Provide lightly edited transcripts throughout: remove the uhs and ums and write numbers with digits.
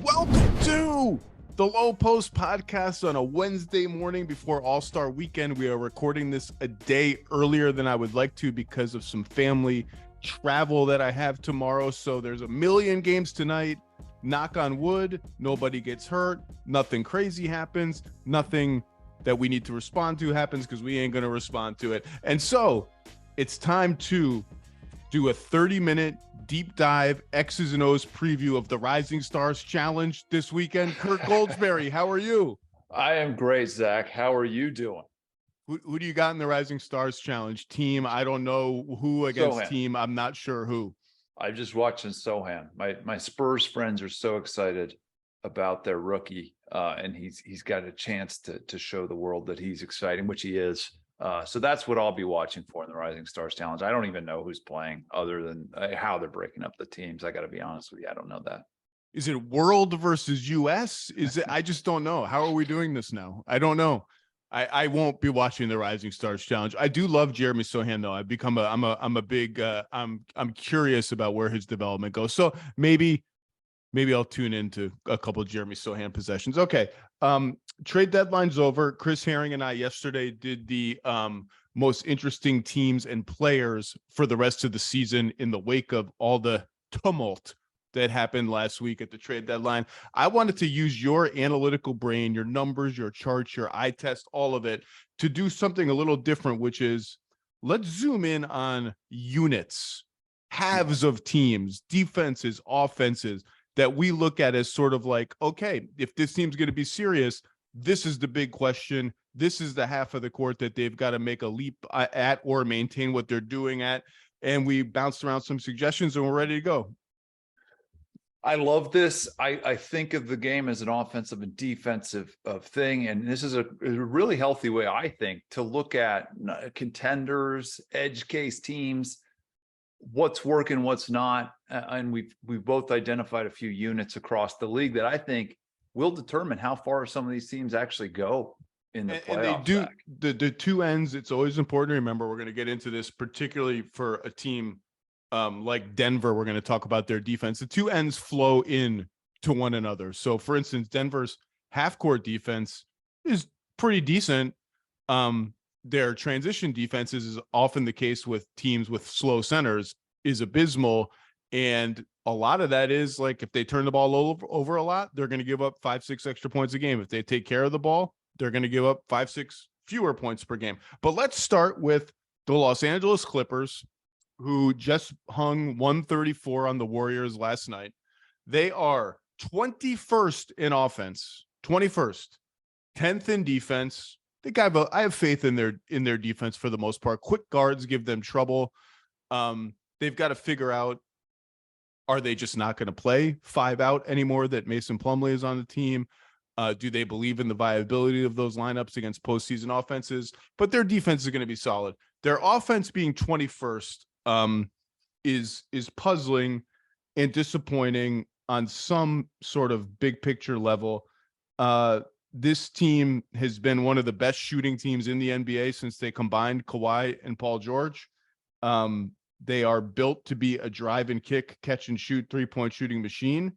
Welcome to the Lowe Post podcast on a Wednesday morning before All-Star Weekend. We are recording this a day earlier than I would like to because of some family travel that I have tomorrow. So there's a million games tonight. Knock on wood, nobody gets hurt, nothing crazy happens, nothing that we need to respond to happens because we ain't going to respond to it. And so it's time to do a 30-minute deep dive X's and O's preview of the Rising Stars Challenge this weekend. Kirk Goldsberry, how are you? I am great, Zach. How are you doing? Who do you got in the Rising Stars Challenge? Team, I don't know who against Sohan. team. I'm not sure who. I'm just watching Sohan. My Spurs friends are so excited about their rookie, and he's got a chance to show the world that he's exciting, which he is. So that's what I'll be watching for in the Rising Stars Challenge. I don't even know who's playing other than how they're breaking up the teams. I got to be honest with you. I don't know that. Is it world versus US? Is it? I just don't know. How are we doing this now? I don't know. I won't be watching the Rising Stars Challenge. I do love Jeremy Sohan though. I'm a big I'm curious about where his development goes. So maybe I'll tune into a couple of Jeremy Sohan possessions. Okay. Trade deadline's over. Chris Herring and I yesterday did the most interesting teams and players for the rest of the season in the wake of all the tumult that happened last week at the trade deadline. I wanted to use your analytical brain, your numbers, your charts, your eye test, all of it to do something a little different, which is let's zoom in on units, halves of teams, defenses, offenses that we look at as sort of like, okay, if this team's going to be serious, this is the big question. This is the half of the court that they've got to make a leap at or maintain what they're doing at. And we bounced around some suggestions and we're ready to go. I love this. I think of the game as an offensive and defensive thing. And this is a really healthy way, I think, to look at contenders, edge case teams, what's working, what's not. And we've both identified a few units across the league that I think will determine how far some of these teams actually go in the playoffs. And they do the two ends. It's always important to remember. We're going to get into this, particularly for a team like Denver. We're going to talk about their defense. The two ends flow in to one another. So for instance, Denver's half court defense is pretty decent. Their transition defense is often the case with teams with slow centers is abysmal. And a lot of that is like, if they turn the ball over a lot, they're going to give up 5-6 extra points a game. If they take care of the ball, they're going to give up 5-6 fewer points per game. But let's start with the Los Angeles Clippers, who just hung 134 on the Warriors last night. They are 21st in offense, 21st, 10th in defense. I have faith in their defense for the most part. Quick guards give them trouble. They've got to figure out, are they just not going to play 5 out anymore that Mason Plumlee is on the team? Do they believe in the viability of those lineups against postseason offenses? But their defense is going to be solid. Their offense being 21st is puzzling and disappointing on some sort of big picture level. This team has been one of the best shooting teams in the NBA since they combined Kawhi and Paul George. They are built to be a drive and kick, catch and shoot, 3-point shooting machine.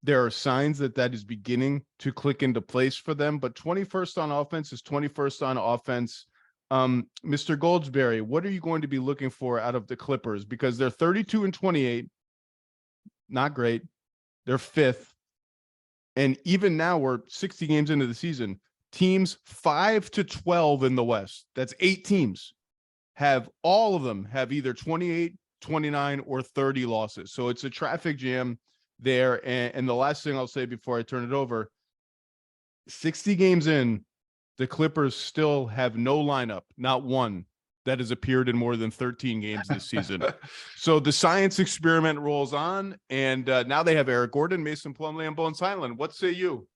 There are signs that is beginning to click into place for them, but 21st on offense is 21st on offense. Mr. Goldsberry, what are you going to be looking for out of the Clippers? Because they're 32-28, not great. They're 5th. And even now we're 60 games into the season. Teams 5-12 in the West, that's 8 teams, all of them have either 28, 29, or 30 losses. So it's a traffic jam there. And the last thing I'll say before I turn it over, 60 games in, the Clippers still have no lineup, not one, that has appeared in more than 13 games this season. So the science experiment rolls on, and now they have Eric Gordon, Mason Plumlee, and Bones Highland. What say you?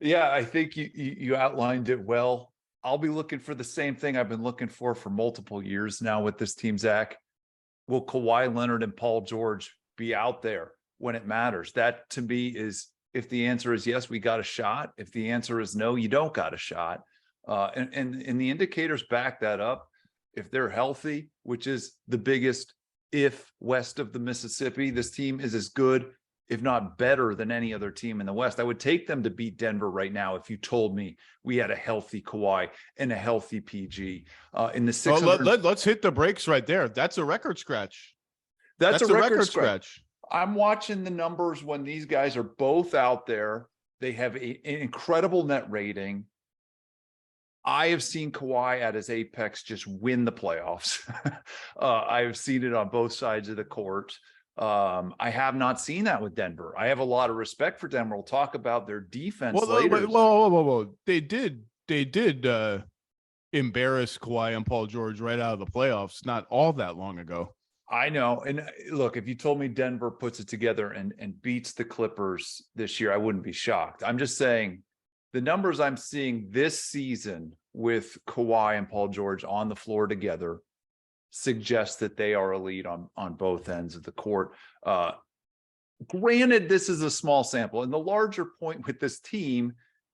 Yeah, I think you outlined it well. I'll be looking for the same thing I've been looking for multiple years now with this team, Zach. Will Kawhi Leonard and Paul George be out there when it matters? That to me is, if the answer is yes, we got a shot. If the answer is no, you don't got a shot. And the indicators back that up. If they're healthy, which is the biggest if west of the Mississippi, this team is as good if not better than any other team in the West. I would take them to beat Denver right now if you told me we had a healthy Kawhi and a healthy PG in the 600. Let's hit the brakes right there. That's a record scratch. That's a record scratch. I'm watching the numbers when these guys are both out there. They have an incredible net rating. I have seen Kawhi at his apex just win the playoffs. I have seen it on both sides of the court. I have not seen that with Denver. I have a lot of respect for Denver. We'll talk about their defense later. Whoa. They did embarrass Kawhi and Paul George right out of the playoffs not all that long ago. I know. And look, if you told me Denver puts it together and beats the Clippers this year, I wouldn't be shocked. I'm just saying the numbers I'm seeing this season with Kawhi and Paul George on the floor together suggest that they are elite on both ends of the court. Granted, this is a small sample, and the larger point with this team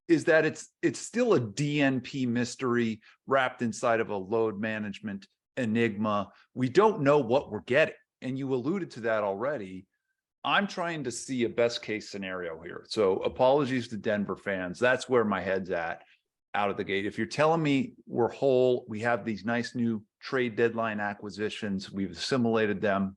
is that it's still a DNP mystery wrapped inside of a load management enigma. We don't know what we're getting, and you alluded to that already. I'm trying to see a best case scenario here. So apologies to Denver fans. That's where my head's at out of the gate. If you're telling me we're whole, we have these nice new trade deadline acquisitions, we've assimilated them,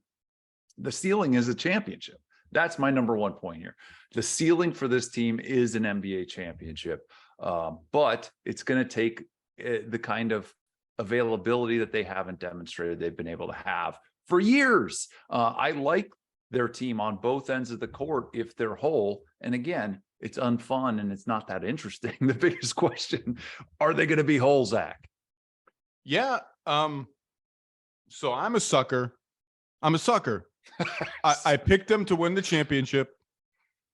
the ceiling is a championship. That's my number one point here. The ceiling for this team is an NBA championship, but it's going to take the kind of availability that they haven't demonstrated they've been able to have for years. I like their team on both ends of the court if they're whole. And again, it's unfun and it's not that interesting. The biggest question, are they going to be whole, Zach? Yeah. So I'm a sucker. I picked them to win the championship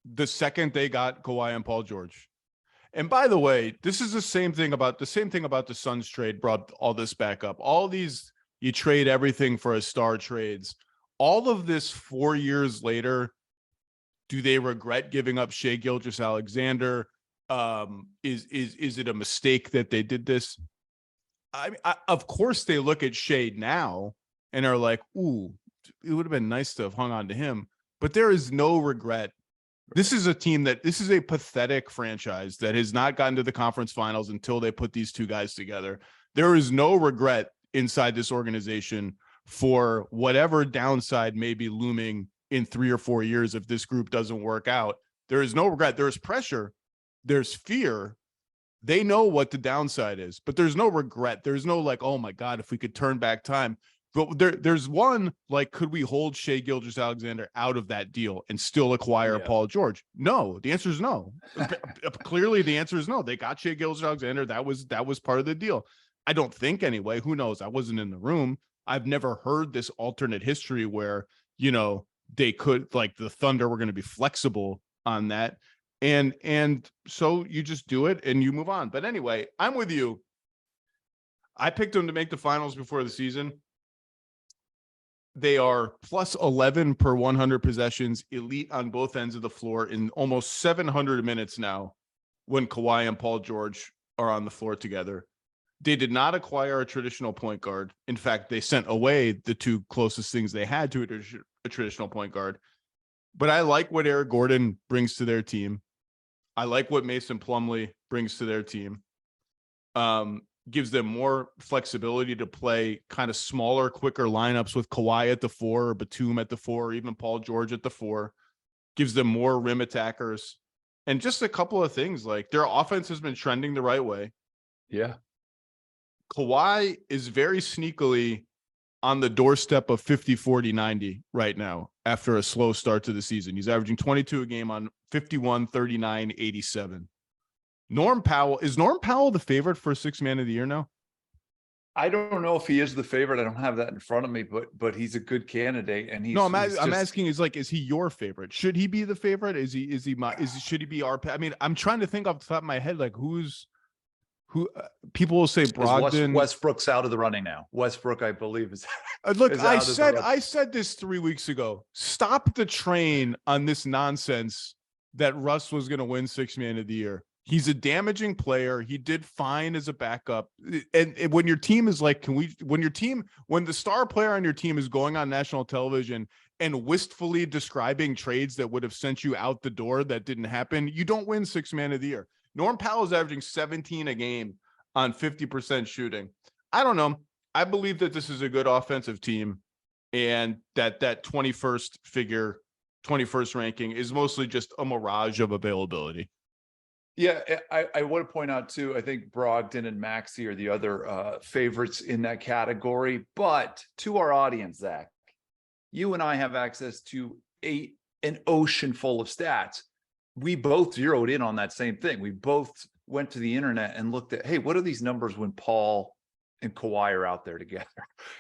the second they got Kawhi and Paul George. And by the way, this is the same thing about the Suns trade brought all this back up. All these, you trade everything for a star trades. All of this 4 years later, do they regret giving up Shai Gilgeous-Alexander? Is it a mistake that they did this? Of course they look at Shai now and are like, ooh, it would have been nice to have hung on to him. But there is no regret. This is a pathetic franchise that has not gotten to the conference finals until they put these two guys together. There is no regret inside this organization for whatever downside may be looming in 3 or 4 years if this group doesn't work out. There is no regret. There's pressure. There's fear. They know what the downside is, but there's no regret. There's no like, oh my God, if we could turn back time. But there's one, like, could we hold Shai Gilgeous-Alexander out of that deal and still acquire Paul George? No, the answer is no. Clearly, the answer is no. They got Shai Gilgeous-Alexander. That was part of the deal. I don't think anyway. Who knows? I wasn't in the room. I've never heard this alternate history where, they could, like, the Thunder were going to be flexible on that. And so you just do it and you move on. But anyway, I'm with you. I picked them to make the finals before the season. They are plus 11 per 100 possessions, elite on both ends of the floor in almost 700 minutes now when Kawhi and Paul George are on the floor together. They did not acquire a traditional point guard. In fact, they sent away the two closest things they had to a traditional point guard. But I like what Eric Gordon brings to their team. I like what Mason Plumlee brings to their team. Gives them more flexibility to play kind of smaller, quicker lineups with Kawhi at the 4 or Batum at the 4, or even Paul George at the 4. Gives them more rim attackers. And just a couple of things, like their offense has been trending the right way. Yeah. Kawhi is very sneakily on the doorstep of 50, 40, 90 right now after a slow start to the season. He's averaging 22 a game on 51, 39, 87. Norm Powell, is Norm Powell the favorite for Sixth Man of the Year now? I don't know if he is the favorite. I don't have that in front of me, but he's a good candidate. And I'm asking, is he your favorite? Should he be the favorite? Should he be our? I mean, I'm trying to think off the top of my head, like who people will say Brogdon. Westbrook's out of the running now. Westbrook, I believe, is. Look, I said this 3 weeks ago. Stop the train on this nonsense that Russ was going to win Sixth Man of the Year. He's a damaging player. He did fine as a backup. And when your team is like, when the star player on your team is going on national television and wistfully describing trades that would have sent you out the door that didn't happen, you don't win Sixth Man of the Year. Norm Powell's averaging 17 a game on 50% shooting. I don't know. I believe that this is a good offensive team, and that 21st ranking is mostly just a mirage of availability. Yeah, I want to point out too, I think Brogdon and Maxey are the other favorites in that category. But to our audience, Zach, you and I have access to an ocean full of stats. We both zeroed in on that same thing. We both went to the internet and looked at, hey, what are these numbers when Paul and Kawhi are out there together?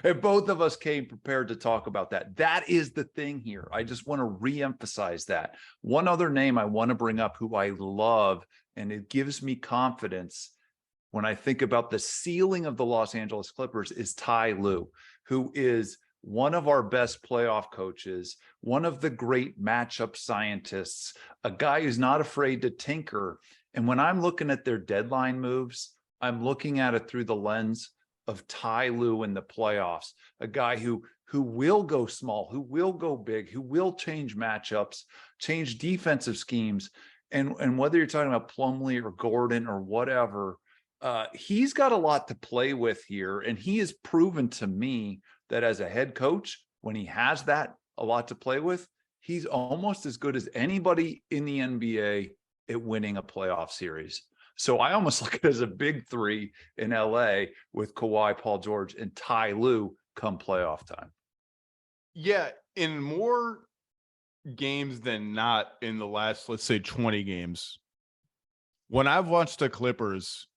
And both of us came prepared to talk about that. That is the thing here. I just want to reemphasize that. One other name I want to bring up who I love, and it gives me confidence when I think about the ceiling of the Los Angeles Clippers, is Ty Lue, who is one of our best playoff coaches, one of the great matchup scientists, a guy who's not afraid to tinker. And when I'm looking at their deadline moves, I'm looking at it through the lens of Ty Lue in the playoffs, a guy who will go small, who will go big, who will change matchups, change defensive schemes. And whether you're talking about Plumlee or Gordon or whatever, he's got a lot to play with here. And he has proven to me that as a head coach, when he has that a lot to play with, he's almost as good as anybody in the NBA at winning a playoff series. So I almost look at it as a big three in LA with Kawhi, Paul George, and Ty Lue come playoff time. Yeah, in more games than not in the last, let's say, 20 games, when I've watched the Clippers,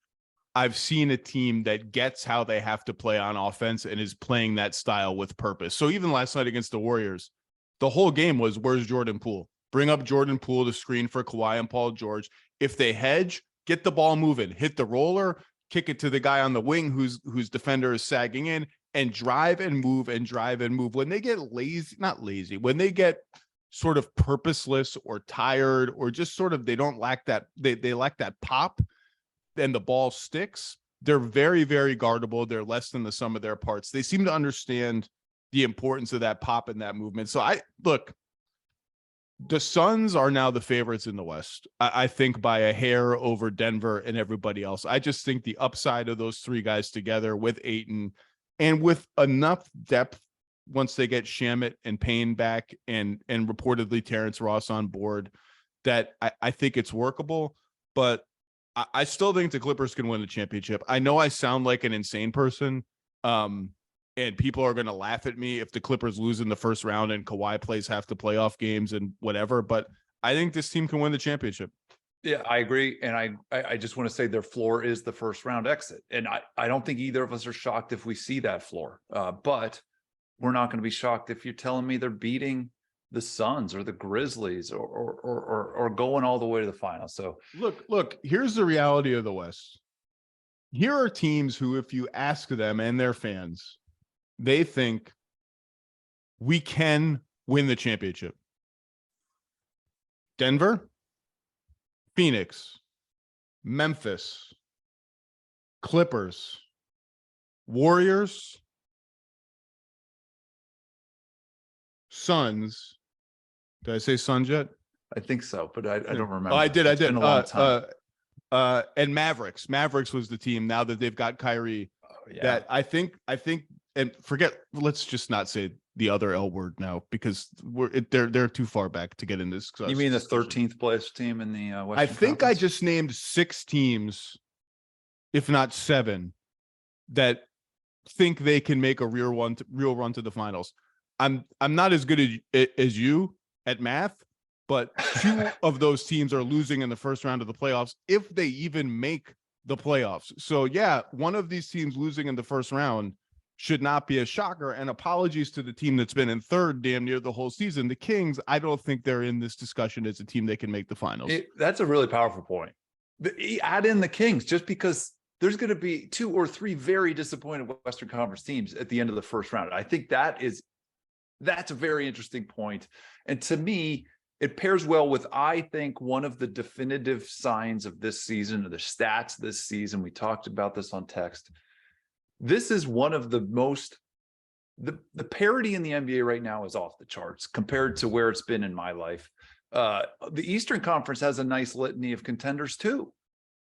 I've seen a team that gets how they have to play on offense and is playing that style with purpose. So even last night against the Warriors, the whole game was, where's Jordan Poole? Bring up Jordan Poole to screen for Kawhi and Paul George. If they hedge, get the ball moving, hit the roller, kick it to the guy on the wing whose defender is sagging in, and drive and move and drive and move. When they get lazy, not lazy, when they get sort of purposeless or tired, or just sort of, they don't lack that, they lack that pop, and the ball sticks, they're very, very guardable. They're less than the sum of their parts. They seem to understand the importance of that pop and that movement. So the Suns are now the favorites in the West. I think by a hair over Denver and everybody else. I just think the upside of those three guys together with Ayton and with enough depth, once they get Shamet and Payne back and reportedly Terrence Ross on board, that I think it's workable. But I still think the Clippers can win the championship. I know I sound like an insane person, and people are going to laugh at me if the Clippers lose in the first round and Kawhi plays half the playoff games and whatever, but I think this team can win the championship. Yeah, I agree. And I just want to say their floor is the first round exit. And I don't think either of us are shocked if we see that floor. But we're not going to be shocked if you're telling me they're beating the Suns or the Grizzlies or going all the way to the final. So look, here's the reality of the West. Here are teams who, if you ask them and their fans, they think we can win the championship. Denver, Phoenix, Memphis, Clippers, Warriors, Suns. Did I say Suns yet? I think so, but I don't remember. Oh, I did. It's been a long time. And Mavericks. Mavericks was the team now that they've got Kyrie. Yeah. That I think, and forget, let's just not say the other L word now, because they're too far back to get in this. You mean the 13th place team in the Western I think Conference? I just named 6 teams, if not 7, that think they can make a real run to the finals. I'm not as good as you at math, but 2 of those teams are losing in the first round of the playoffs, if they even make the playoffs. So yeah, one of these teams losing in the first round should not be a shocker. And apologies to the team that's been in third damn near the whole season. The Kings, I don't think they're in this discussion as a team that can make the finals. That's a really powerful point. Add in the Kings, just because there's going to be 2 or 3 very disappointed Western Conference teams at the end of the first round. I think that's a very interesting point. And to me, it pairs well with, I think, one of the definitive signs of this season, or the stats this season. We talked about this on text. This is one of the most the parity in the NBA right now is off the charts compared to where it's been in my life. The Eastern Conference has a nice litany of contenders too.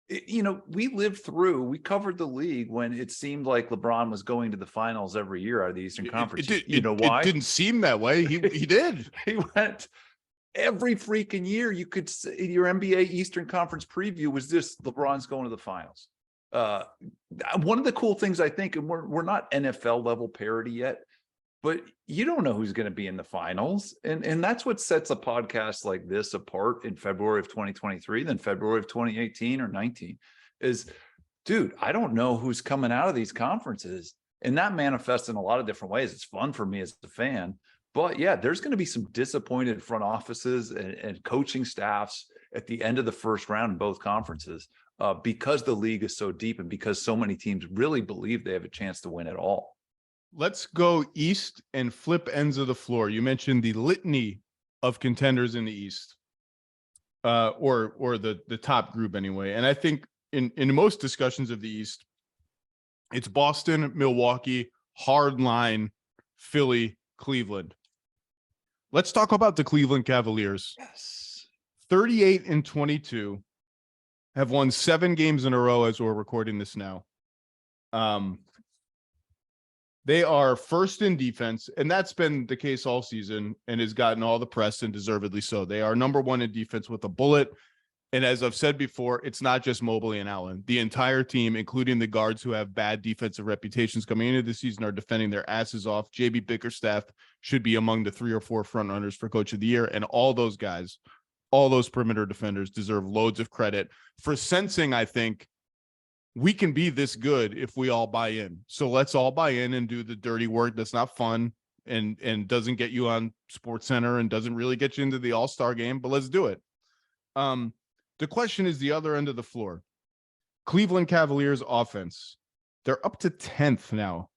We covered the league when it seemed like LeBron was going to the finals every year out of the Eastern Conference. Why? It didn't seem that way. He did. He went every freaking year. You could say your NBA Eastern Conference preview was this: LeBron's going to the finals. One of the cool things I think, and we're not NFL level parity yet, but you don't know who's going to be in the finals. And that's what sets a podcast like this apart in February of 2023 than February of 2018 or 19 is, dude, I don't know who's coming out of these conferences. And that manifests in a lot of different ways. It's fun for me as a fan, but yeah, there's going to be some disappointed front offices and coaching staffs at the end of the first round in both conferences because the league is so deep and because so many teams really believe they have a chance to win it all. Let's go East and flip ends of the floor. You mentioned the litany of contenders in the East, or the top group anyway. And I think in most discussions of the East, it's Boston, Milwaukee, hard line, Philly, Cleveland. Let's talk about the Cleveland Cavaliers. Yes. 38-22, have won 7 games in a row as we're recording this now. They are first in defense, and that's been the case all season and has gotten all the press, and deservedly so. They are number 1 in defense with a bullet. And as I've said before, it's not just Mobley and Allen. The entire team, including the guards who have bad defensive reputations coming into the season, are defending their asses off. JB Bickerstaff should be among the 3 or 4 front runners for Coach of the Year. And all those guys, all those perimeter defenders deserve loads of credit for sensing, I think, we can be this good if we all buy in. So let's all buy in and do the dirty work that's not fun and doesn't get you on SportsCenter and doesn't really get you into the All-Star game, but let's do it. The question is the other end of the floor. Cleveland Cavaliers offense. They're up to 10th now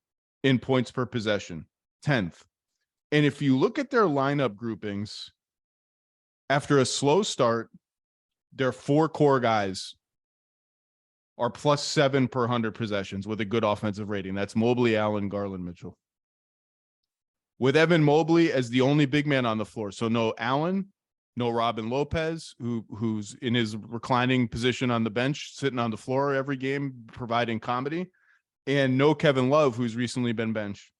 in points per possession. 10th. And if you look at their lineup groupings, after a slow start, their 4 core guys are +7 per 100 possessions with a good offensive rating. That's Mobley, Allen, Garland, Mitchell. With Evan Mobley as the only big man on the floor. So no Allen, no Robin Lopez, who's in his reclining position on the bench, sitting on the floor every game, providing comedy, and no Kevin Love, who's recently been benched.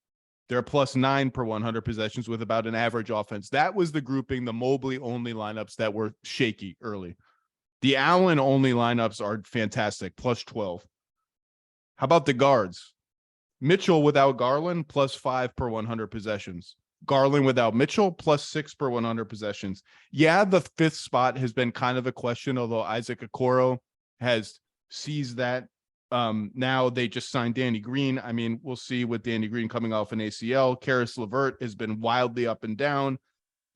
They're +9 per 100 possessions with about an average offense. That was the grouping, the Mobley only lineups that were shaky early. The Allen only lineups are fantastic, +12. How about the guards? Mitchell without Garland, +5 per 100 possessions. Garland without Mitchell, +6 per 100 possessions. Yeah, the 5th spot has been kind of a question, although Isaac Okoro has seized that. Now they just signed Danny Green. I mean, we'll see with Danny Green coming off an ACL. Karis LeVert has been wildly up and down.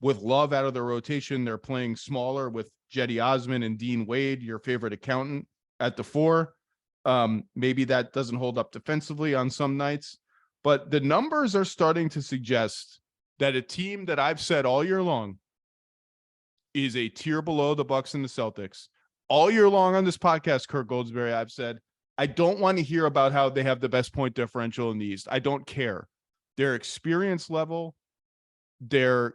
With Love out of the rotation, they're playing smaller with Jetty Osman and Dean Wade, your favorite accountant, at the 4. Maybe that doesn't hold up defensively on some nights, but the numbers are starting to suggest that a team that I've said all year long is a tier below the Bucks and the Celtics. All year long on this podcast, Kirk Goldsberry, I've said, I don't want to hear about how they have the best point differential in the East. I don't care. Their experience level, their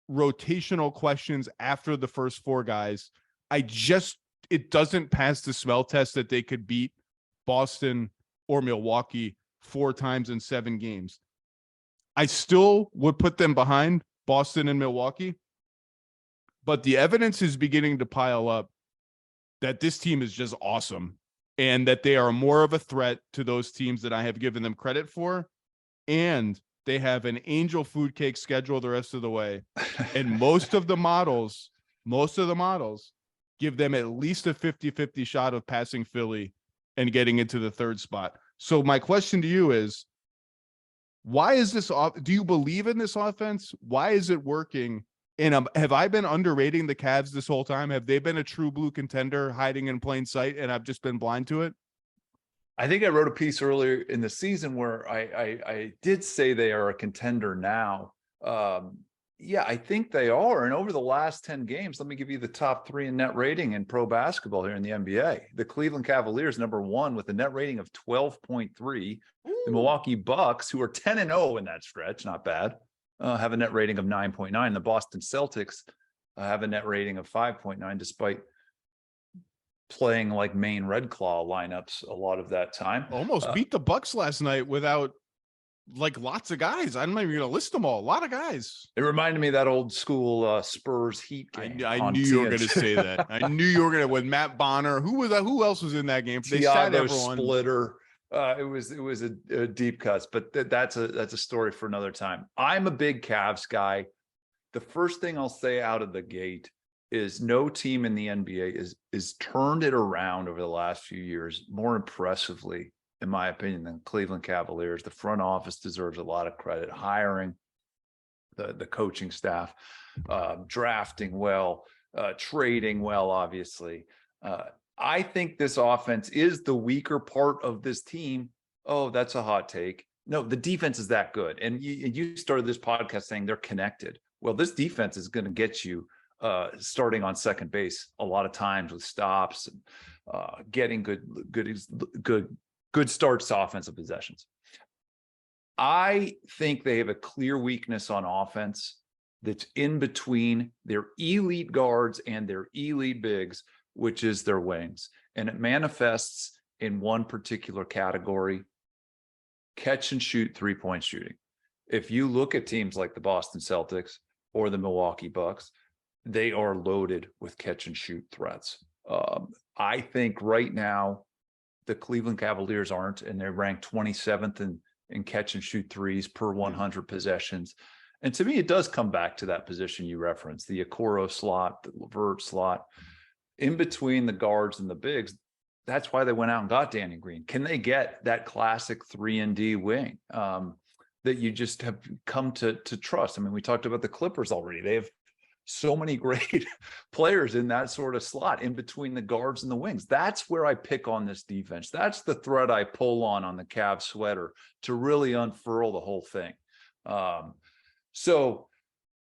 rotational questions after the first 4 guys, it doesn't pass the smell test that they could beat Boston or Milwaukee 4 times in 7 games. I still would put them behind Boston and Milwaukee, but the evidence is beginning to pile up that this team is just awesome and that they are more of a threat to those teams that I have given them credit for. And they have an angel food cake schedule the rest of the way. And most of the models give them at least a 50-50 shot of passing Philly and getting into the 3rd spot. So my question to you is, why is this do you believe in this offense? Why is it working? And have I been underrating the Cavs this whole time? Have they been a true blue contender hiding in plain sight and I've just been blind to it? I think I wrote a piece earlier in the season where I did say they are a contender now. Yeah, I think they are. And over the last 10 games, let me give you the top 3 in net rating in pro basketball here in the NBA. The Cleveland Cavaliers, number 1 with a net rating of 12.3. The Milwaukee Bucks, who are 10-0 in that stretch, not bad, have a net rating of 9.9. The Boston Celtics have a net rating of 5.9, despite playing like Maine Red Claw lineups a lot of that time. Almost beat the Bucks last night without like lots of guys. I'm not even gonna list them all. A lot of guys. It reminded me of that old school Spurs Heat game. I knew you were gonna say that. I knew you were gonna with Matt Bonner. Who else was in that game? They sat everyone. Splitter. It was a deep cuts, but that's a story for another time. I'm a big Cavs guy. The first thing I'll say out of the gate is no team in the NBA is turned it around over the last few years more impressively, in my opinion, than Cleveland Cavaliers. The front office deserves a lot of credit, hiring the coaching staff, drafting well, trading well, obviously. I think this offense is the weaker part of this team. Oh, that's a hot take. No, the defense is that good. And you started this podcast saying they're connected. Well, this defense is going to get you starting on second base a lot of times with stops and getting good starts to offensive possessions. I think they have a clear weakness on offense that's in between their elite guards and their elite bigs, which is their wings. And it manifests in one particular category: catch and shoot 3-point shooting. If you look at teams like the Boston Celtics or the Milwaukee Bucks, they are loaded with catch and shoot threats. I think right now the Cleveland Cavaliers aren't, and they're ranked 27th in catch and shoot threes per 100 possessions. And to me, it does come back to that position you referenced, the Okoro slot, the LeVert slot, in between the guards and the bigs. That's why they went out and got Danny Green. Can they get that classic 3-and-D wing that you just have come to trust? I mean, we talked about the Clippers already. They have so many great players in that sort of slot in between the guards and the wings. That's where I pick on this defense. That's the thread I pull on the Cavs sweater to really unfurl the whole thing. So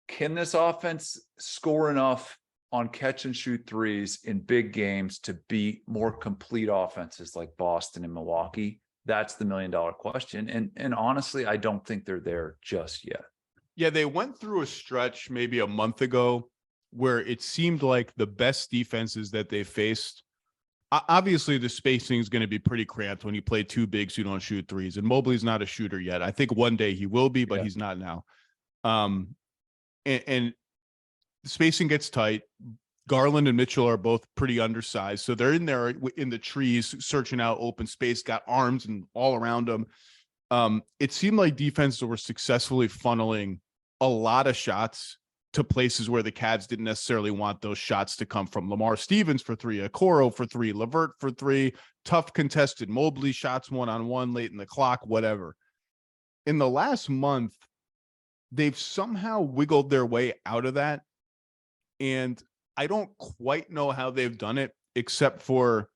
can this offense score enough on catch and shoot threes in big games to beat more complete offenses like Boston and Milwaukee? That's the $1 million question. And honestly, I don't think they're there just yet. Yeah, they went through a stretch maybe a month ago where it seemed like the best defenses that they faced. Obviously, the spacing is going to be pretty cramped when you play two bigs who don't shoot threes. And Mobley's not a shooter yet. I think one day he will be, but he's not now. And the spacing gets tight. Garland and Mitchell are both pretty undersized. So they're in there in the trees, searching out open space, got arms and all around them. It seemed like defenses were successfully funneling a lot of shots to places where the Cavs didn't necessarily want those shots to come from. Lamar Stevens for 3, Okoro for 3, LeVert for 3, tough contested Mobley shots one-on-one late in the clock, whatever. In the last month, they've somehow wiggled their way out of that. And I don't quite know how they've done it, except for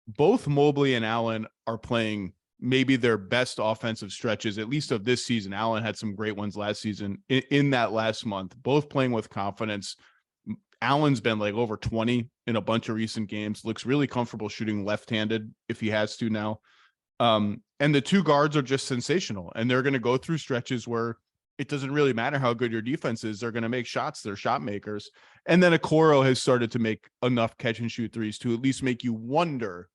both Mobley and Allen are playing maybe their best offensive stretches, at least of this season. Allen had some great ones last season in that last month, both playing with confidence. Allen's been like over 20 in a bunch of recent games, looks really comfortable shooting left-handed if he has to now. And the two guards are just sensational, and they're going to go through stretches where it doesn't really matter how good your defense is. They're going to make shots. They're shot makers. And then Okoro has started to make enough catch and shoot threes to at least make you wonder,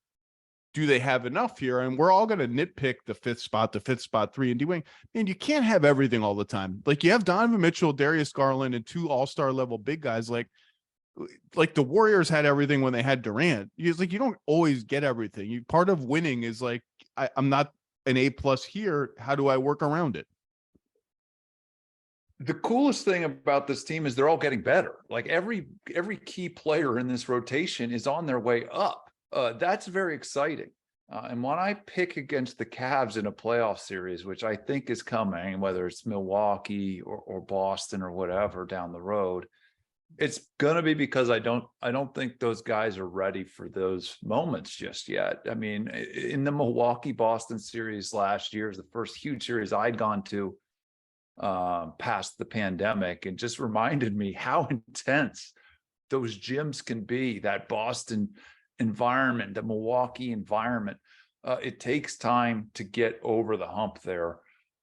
do they have enough here? And we're all going to nitpick the fifth spot 3-and-D wing. And you can't have everything all the time. Like, you have Donovan Mitchell, Darius Garland, and 2 all-star level big guys. Like the Warriors had everything when they had Durant. It's like, you don't always get everything. Part of winning is like, I'm not an A+ here. How do I work around it? The coolest thing about this team is they're all getting better. Like every key player in this rotation is on their way up. That's very exciting. And when I pick against the Cavs in a playoff series, which I think is coming, whether it's Milwaukee or Boston or whatever down the road, it's going to be because I don't think those guys are ready for those moments just yet. I mean, in the Milwaukee-Boston series last year, is the first huge series I'd gone to. past the pandemic, and just reminded me how intense those gyms can be, that Boston environment, the Milwaukee environment. It takes time to get over the hump there.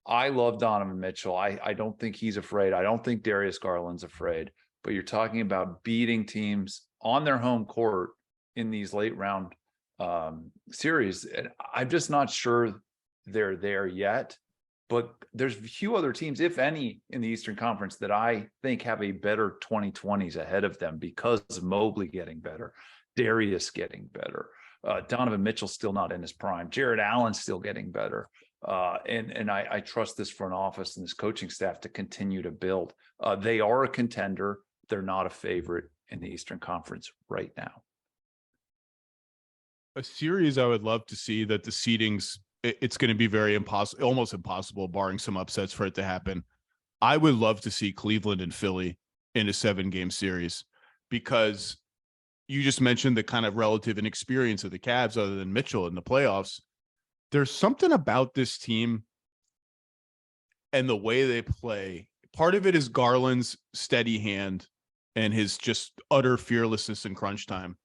I love Donovan Mitchell. I don't think he's afraid. I don't think Darius Garland's afraid, but you're talking about beating teams on their home court in these late round series. And I'm just not sure they're there yet, but there's a few other teams, if any, in the Eastern Conference that I think have a better 2020s ahead of them because of Mobley getting better, Darius getting better, Donovan Mitchell still not in his prime, Jared Allen still getting better. And I trust this front office and this coaching staff to continue to build. They are a contender. They're not a favorite in the Eastern Conference right now. A series I would love to see that the seedings, it's going to be very impossible, almost impossible, barring some upsets for it to happen. I would love to see Cleveland and Philly in a 7-game series, because you just mentioned the kind of relative inexperience of the Cavs other than Mitchell in the playoffs. There's something about this team and the way they play. Part of it is Garland's steady hand and his just utter fearlessness in crunch time.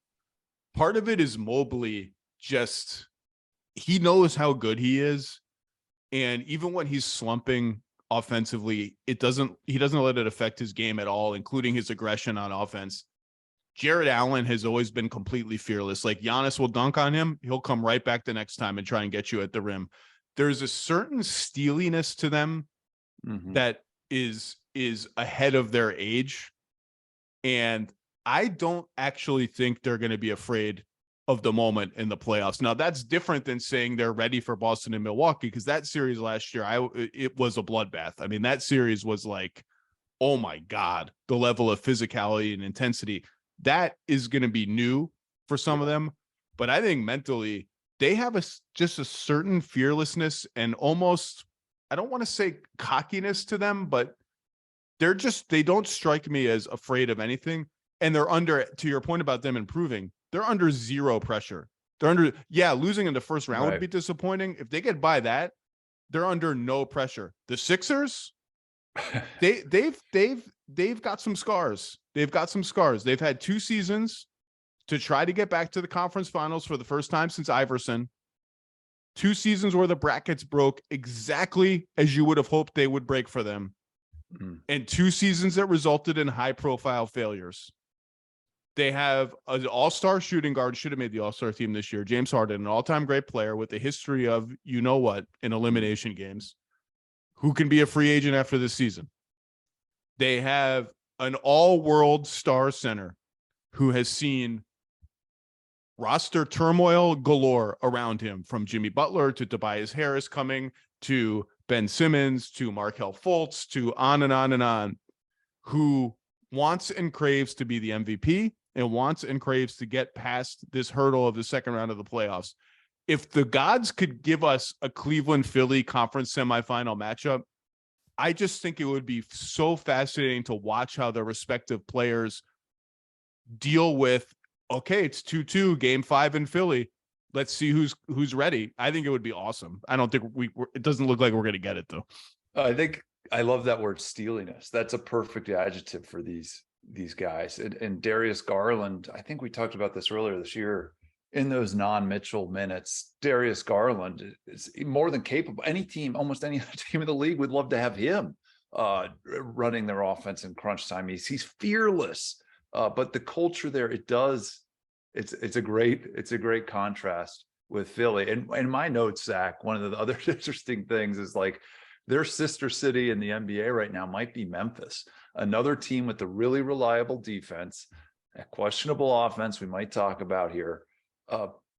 Part of it is Mobley, just, he knows how good he is. And even when he's slumping offensively, he doesn't let it affect his game at all, including his aggression on offense. Jared Allen has always been completely fearless. Like, Giannis will dunk on him, he'll come right back the next time and try and get you at the rim. There's a certain steeliness to them that is ahead of their age. And I don't actually think they're going to be afraid of the moment in the playoffs. Now, that's different than saying they're ready for Boston and Milwaukee, because that series last year, it was a bloodbath. I mean, that series was like, oh my God, the level of physicality and intensity. That is going to be new for some of them. But I think mentally, they have just a certain fearlessness and almost, I don't want to say cockiness to them, but they don't strike me as afraid of anything. And they're under, to your point about them improving, they're under zero pressure. They're under, losing in the first round would be disappointing. If they get by that, they're under no pressure. The Sixers, they've got some scars. They've got some scars. They've had 2 seasons to try to get back to the conference finals for the first time since Iverson. 2 seasons where the brackets broke exactly as you would have hoped they would break for them. And 2 seasons that resulted in high-profile failures. They have an all-star shooting guard, should have made the all-star team this year, James Harden, an all-time great player with a history of, in elimination games, who can be a free agent after this season. They have an all-world star center who has seen roster turmoil galore around him, from Jimmy Butler to Tobias Harris coming to Ben Simmons to Markelle Fultz to on and on and on, who wants and craves to be the MVP and wants and craves to get past this hurdle of the second round of the playoffs. If the gods could give us a Cleveland-Philly conference semifinal matchup, I just think it would be so fascinating to watch how their respective players deal with, okay, it's 2-2, game 5 in Philly. Let's see who's ready. I think it would be awesome. I don't think it doesn't look like we're going to get it, though. I think I love that word, steeliness. That's a perfect adjective for these guys. And Darius Garland, I think we talked about this earlier this year, in those non-Mitchell minutes, Darius Garland is more than capable. Any team, almost any other team in the league would love to have him running their offense in crunch time. He's fearless, but the culture there, it's a great contrast with Philly. And in my notes, Zach, one of the other interesting things is, like, their sister city in the NBA right now might be Memphis, another team with a really reliable defense, a questionable offense we might talk about here.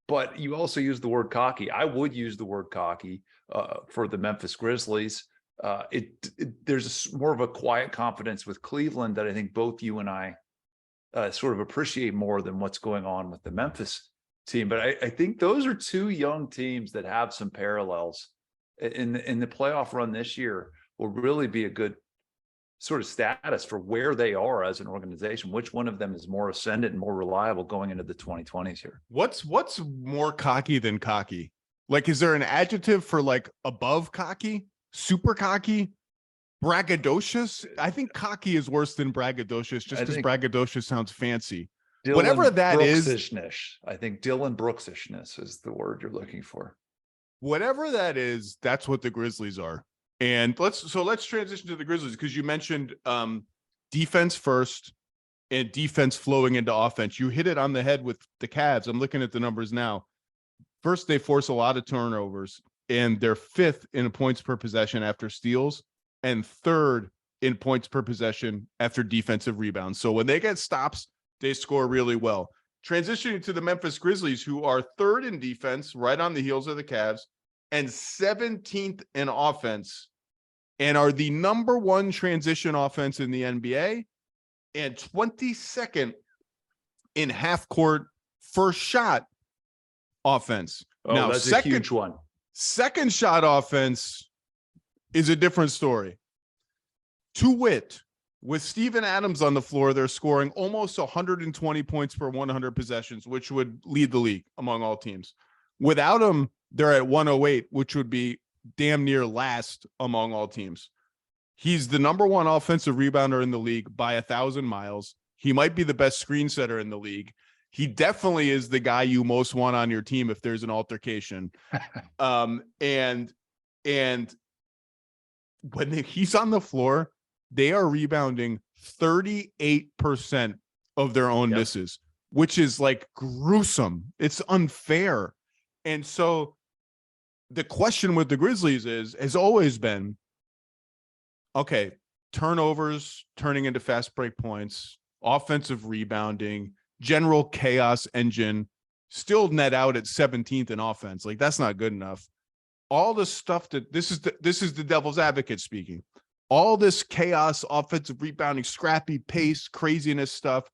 But you also use the word cocky. I would use the word cocky for the Memphis Grizzlies. There's more of a quiet confidence with Cleveland that I think both you and I sort of appreciate more than what's going on with the Memphis team. But I think those are 2 young teams that have some parallels in the playoff run this year. Will really be a good sort of status for where they are as an organization. Which one of them is more ascendant and more reliable going into the 2020s here? What's more cocky than cocky? Like, is there an adjective for, like, above cocky, super cocky? Braggadocious. I think cocky is worse than braggadocious just I because think braggadocious sounds fancy. Dylan Whatever that is, Brooksishness. I think Dylan Brooksishness is the word you're looking for. whatever that is, that's what the Grizzlies are. And let's transition to the Grizzlies because you mentioned defense first and defense flowing into offense. You hit it on the head with the Cavs. I'm looking at the numbers now. First, they force a lot of turnovers, and they're 5th in points per possession after steals and 3rd in points per possession after defensive rebounds. So when they get stops, they score really well. Transitioning to the Memphis Grizzlies, who are 3rd in defense, right on the heels of the Cavs, and 17th in offense, and are the number 1 transition offense in the NBA and 22nd in half court first shot offense. Oh, now, that's a huge one. Second shot offense is a different story. To wit, with Steven Adams on the floor, they're scoring almost 120 points per 100 possessions, which would lead the league among all teams. Without him, they're at 108, which would be damn near last among all teams. He's the number 1 offensive rebounder in the league by 1,000 miles. He might be the best screen setter in the league. He definitely is the guy you most want on your team if there's an altercation. And when he's on the floor, they are rebounding 38% of their own misses, which is like gruesome. It's unfair. And so the question with the Grizzlies has always been, okay, turnovers turning into fast break points, offensive rebounding, general chaos engine, still net out at 17th in offense. Like, that's not good enough. All the stuff that this is the devil's advocate speaking. All this chaos, offensive rebounding, scrappy pace, craziness stuff.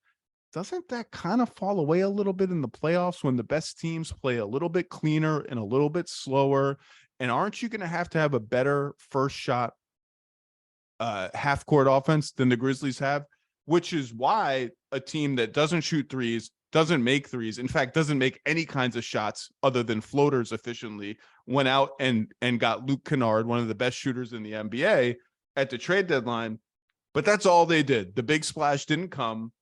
Doesn't that kind of fall away a little bit in the playoffs when the best teams play a little bit cleaner and a little bit slower? And aren't you going to have a better first shot half court offense than the Grizzlies have? Which is why a team that doesn't shoot threes, doesn't make threes, in fact, doesn't make any kinds of shots other than floaters efficiently, went out and got Luke Kennard, one of the best shooters in the NBA, at the trade deadline. But that's all they did. The big splash didn't come.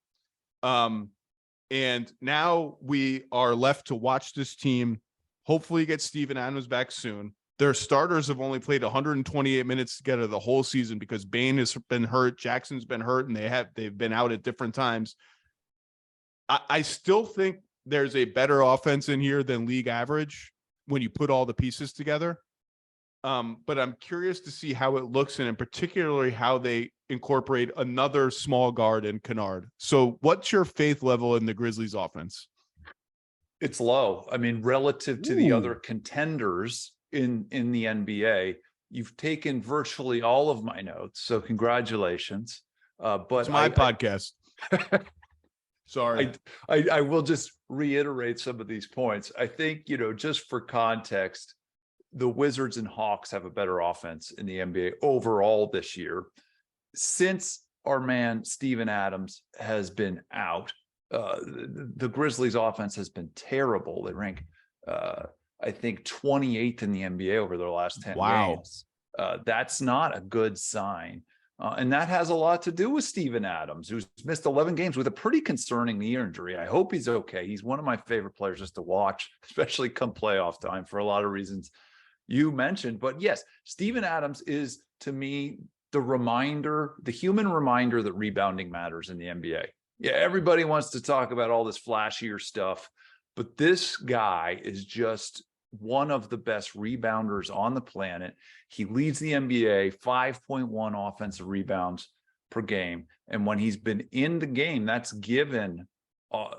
And now we are left to watch this team hopefully get Steven Adams back soon. Their starters have only played 128 minutes together the whole season because Bane has been hurt, Jackson's been hurt, and they've been out at different times. I still think there's a better offense in here than league average when you put all the pieces together. But I'm curious to see how it looks, and in particularly how they incorporate another small guard in Kennard. So what's your faith level in the Grizzlies offense? It's low. I mean, relative to the other contenders in the NBA, you've taken virtually all of my notes. So congratulations. But it's my podcast. Sorry. I will just reiterate some of these points. I think, just for context, the Wizards and Hawks have a better offense in the NBA overall this year. Since our man Steven Adams has been out, the Grizzlies offense has been terrible. They rank, I think, 28th in the NBA over their last 10 games. That's not a good sign. And that has a lot to do with Steven Adams, who's missed 11 games with a pretty concerning knee injury. I hope he's okay. He's one of my favorite players just to watch, especially come playoff time, for a lot of reasons you mentioned. But yes, Steven Adams is, to me, the human reminder that rebounding matters in the NBA. Yeah, everybody wants to talk about all this flashier stuff, but this guy is just one of the best rebounders on the planet. He leads the NBA 5.1 offensive rebounds per game. And when he's been in the game, that's given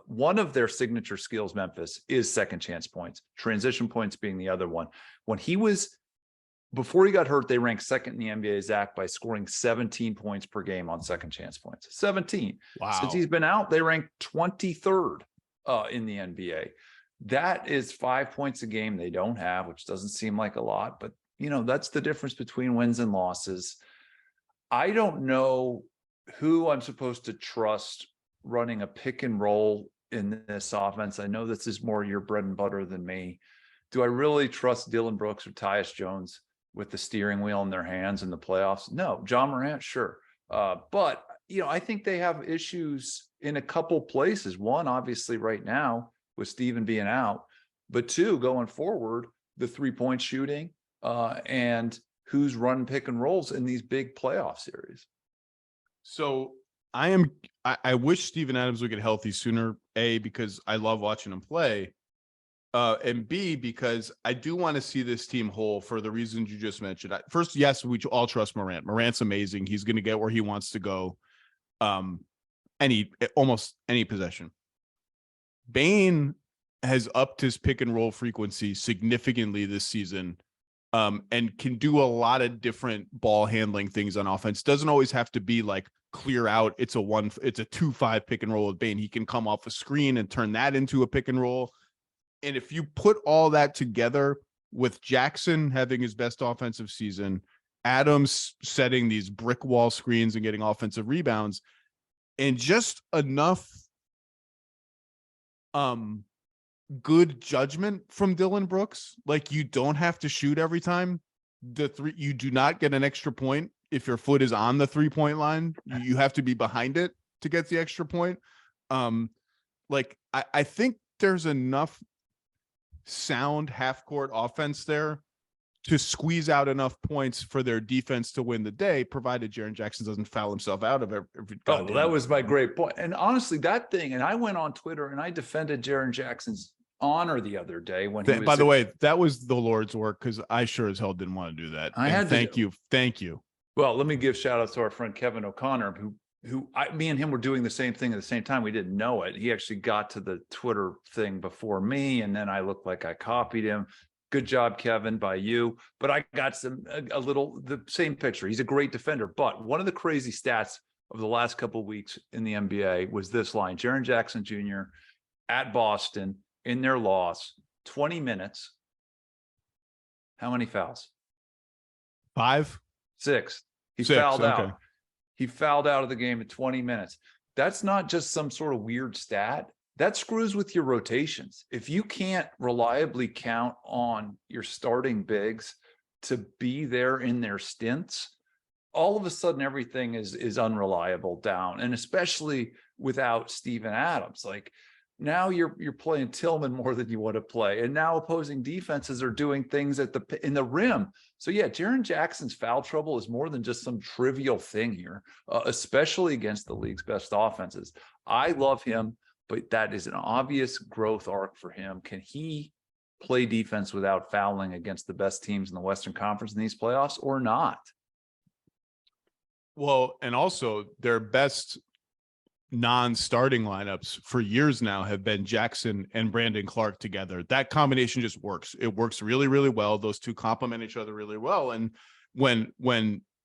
one of their signature skills, Memphis, is second chance points, transition points being the other one. Before he got hurt, they ranked second in the NBA, Zach, by scoring 17 points per game on second chance points. 17. Wow. Since he's been out, they ranked 23rd in the NBA. That is 5 points a game they don't have, which doesn't seem like a lot, but that's the difference between wins and losses. I don't know who I'm supposed to trust running a pick and roll in this offense. I know this is more your bread and butter than me. Do I really trust Dylan Brooks or Tyus Jones with the steering wheel in their hands in the playoffs? No. John Morant, sure. But, I think they have issues in a couple places. One, obviously right now with Steven being out, but two, going forward, the 3-point shooting and who's running pick and rolls in these big playoff series. So I wish Steven Adams would get healthy sooner, A, because I love watching him play. And B, because I do want to see this team whole for the reasons you just mentioned. First, yes, we all trust Morant. Morant's amazing. He's going to get where he wants to go. Almost any possession. Bane has upped his pick and roll frequency significantly this season, and can do a lot of different ball handling things on offense. Doesn't always have to be like clear out. It's a 2-5 pick and roll with Bane. He can come off a screen and turn that into a pick and roll. And if you put all that together with Jackson having his best offensive season, Adams setting these brick wall screens and getting offensive rebounds, and just enough good judgment from Dillon Brooks, like you don't have to shoot every time. You do not get an extra point if your foot is on the 3-point line. You have to be behind it to get the extra point. I think there's enough sound half-court offense there to squeeze out enough points for their defense to win the day, provided Jaren Jackson doesn't foul himself out of every. Oh, that was my great point. And honestly, that thing, and I went on Twitter and I defended Jaren Jackson's honor the other day when he was. By the way, that was the Lord's work, because I sure as hell didn't want to do that. Thank you. Well, let me give shout outs to our friend Kevin O'Connor, me and him were doing the same thing at the same time. We didn't know it. He actually got to the Twitter thing before me, and then I looked like I copied him. Good job, Kevin, by you. But I got the same picture. He's a great defender. But one of the crazy stats of the last couple of weeks in the NBA was this line: Jaren Jackson Jr. at Boston in their loss, 20 minutes. How many fouls? 5? 6. He 6, fouled okay. out. He fouled out of the game at 20 minutes. That's not just some sort of weird stat. That screws with your rotations. If you can't reliably count on your starting bigs to be there in their stints, all of a sudden everything is unreliable down. And especially without Steven Adams. Like, now you're playing Tillman more than you want to play. And now opposing defenses are doing things in the rim. So yeah, Jaren Jackson's foul trouble is more than just some trivial thing here, especially against the league's best offenses. I love him, but that is an obvious growth arc for him. Can he play defense without fouling against the best teams in the Western Conference in these playoffs or not? Well, and also their best non-starting lineups for years now have been Jackson and Brandon Clark together. That combination just works. It works really, really well. Those two complement each other really well. And when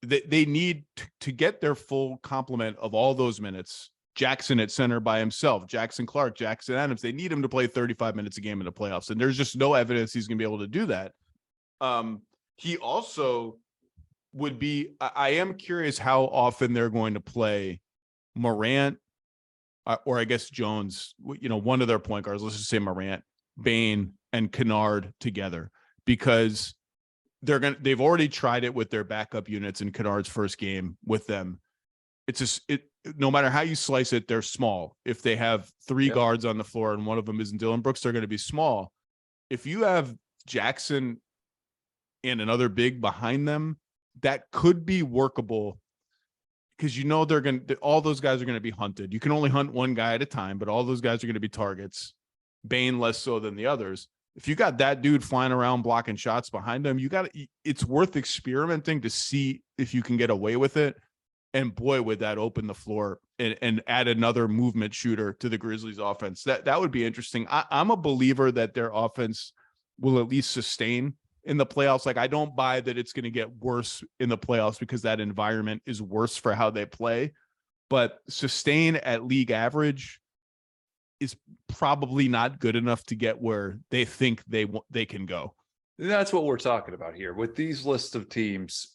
they need to get their full complement of all those minutes, Jackson at center by himself, Jackson Clark, Jackson Adams, they need him to play 35 minutes a game in the playoffs. And there's just no evidence he's going to be able to do that. He also would be, I am curious how often they're going to play Morant, or I guess Jones, one of their point guards, let's just say Morant, Bane, and Kennard together, because they've already tried it with their backup units in Kennard's first game with them. No matter how you slice it, they're small. If they have 3 guards on the floor and one of them isn't Dillon Brooks, they're going to be small. If you have Jackson and another big behind them, that could be workable, because all those guys are going to be hunted. You can only hunt one guy at a time, but all those guys are going to be targets. Bane less so than the others. If you got that dude flying around blocking shots behind him, it's worth experimenting to see if you can get away with it. And boy, would that open the floor and add another movement shooter to the Grizzlies offense. That would be interesting. I'm a believer that their offense will at least sustain in the playoffs. Like, I don't buy that it's going to get worse in the playoffs because that environment is worse for how they play, but sustain at league average is probably not good enough to get where they think they can go. That's what we're talking about here with these lists of teams.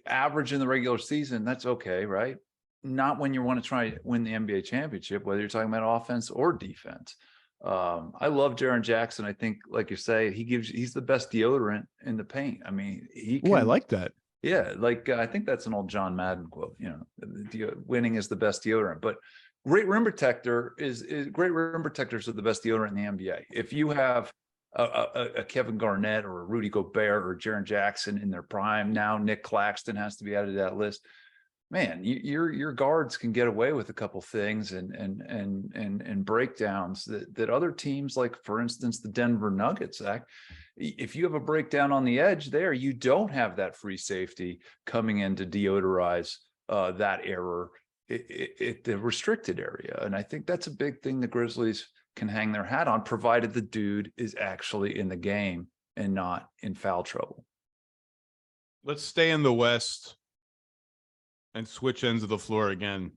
Average in the regular season, that's okay, right? Not when you want to try to win the NBA championship, whether you're talking about offense or defense. I love Jaren Jackson. I think, like you say, he's the best deodorant in the paint. I mean, Oh, I like that. Yeah, like I think that's an old John Madden quote. Winning is the best deodorant. But great rim protector is great rim protectors are the best deodorant in the NBA. If you have a Kevin Garnett or a Rudy Gobert or Jaren Jackson in their prime, now Nick Claxton has to be added to that list. Man, your guards can get away with a couple things and breakdowns that other teams, like for instance the Denver Nuggets, Zach, if you have a breakdown on the edge there, you don't have that free safety coming in to deodorize that error at the restricted area. And I think that's a big thing the Grizzlies can hang their hat on, provided the dude is actually in the game and not in foul trouble. Let's stay in the West and switch ends of the floor again.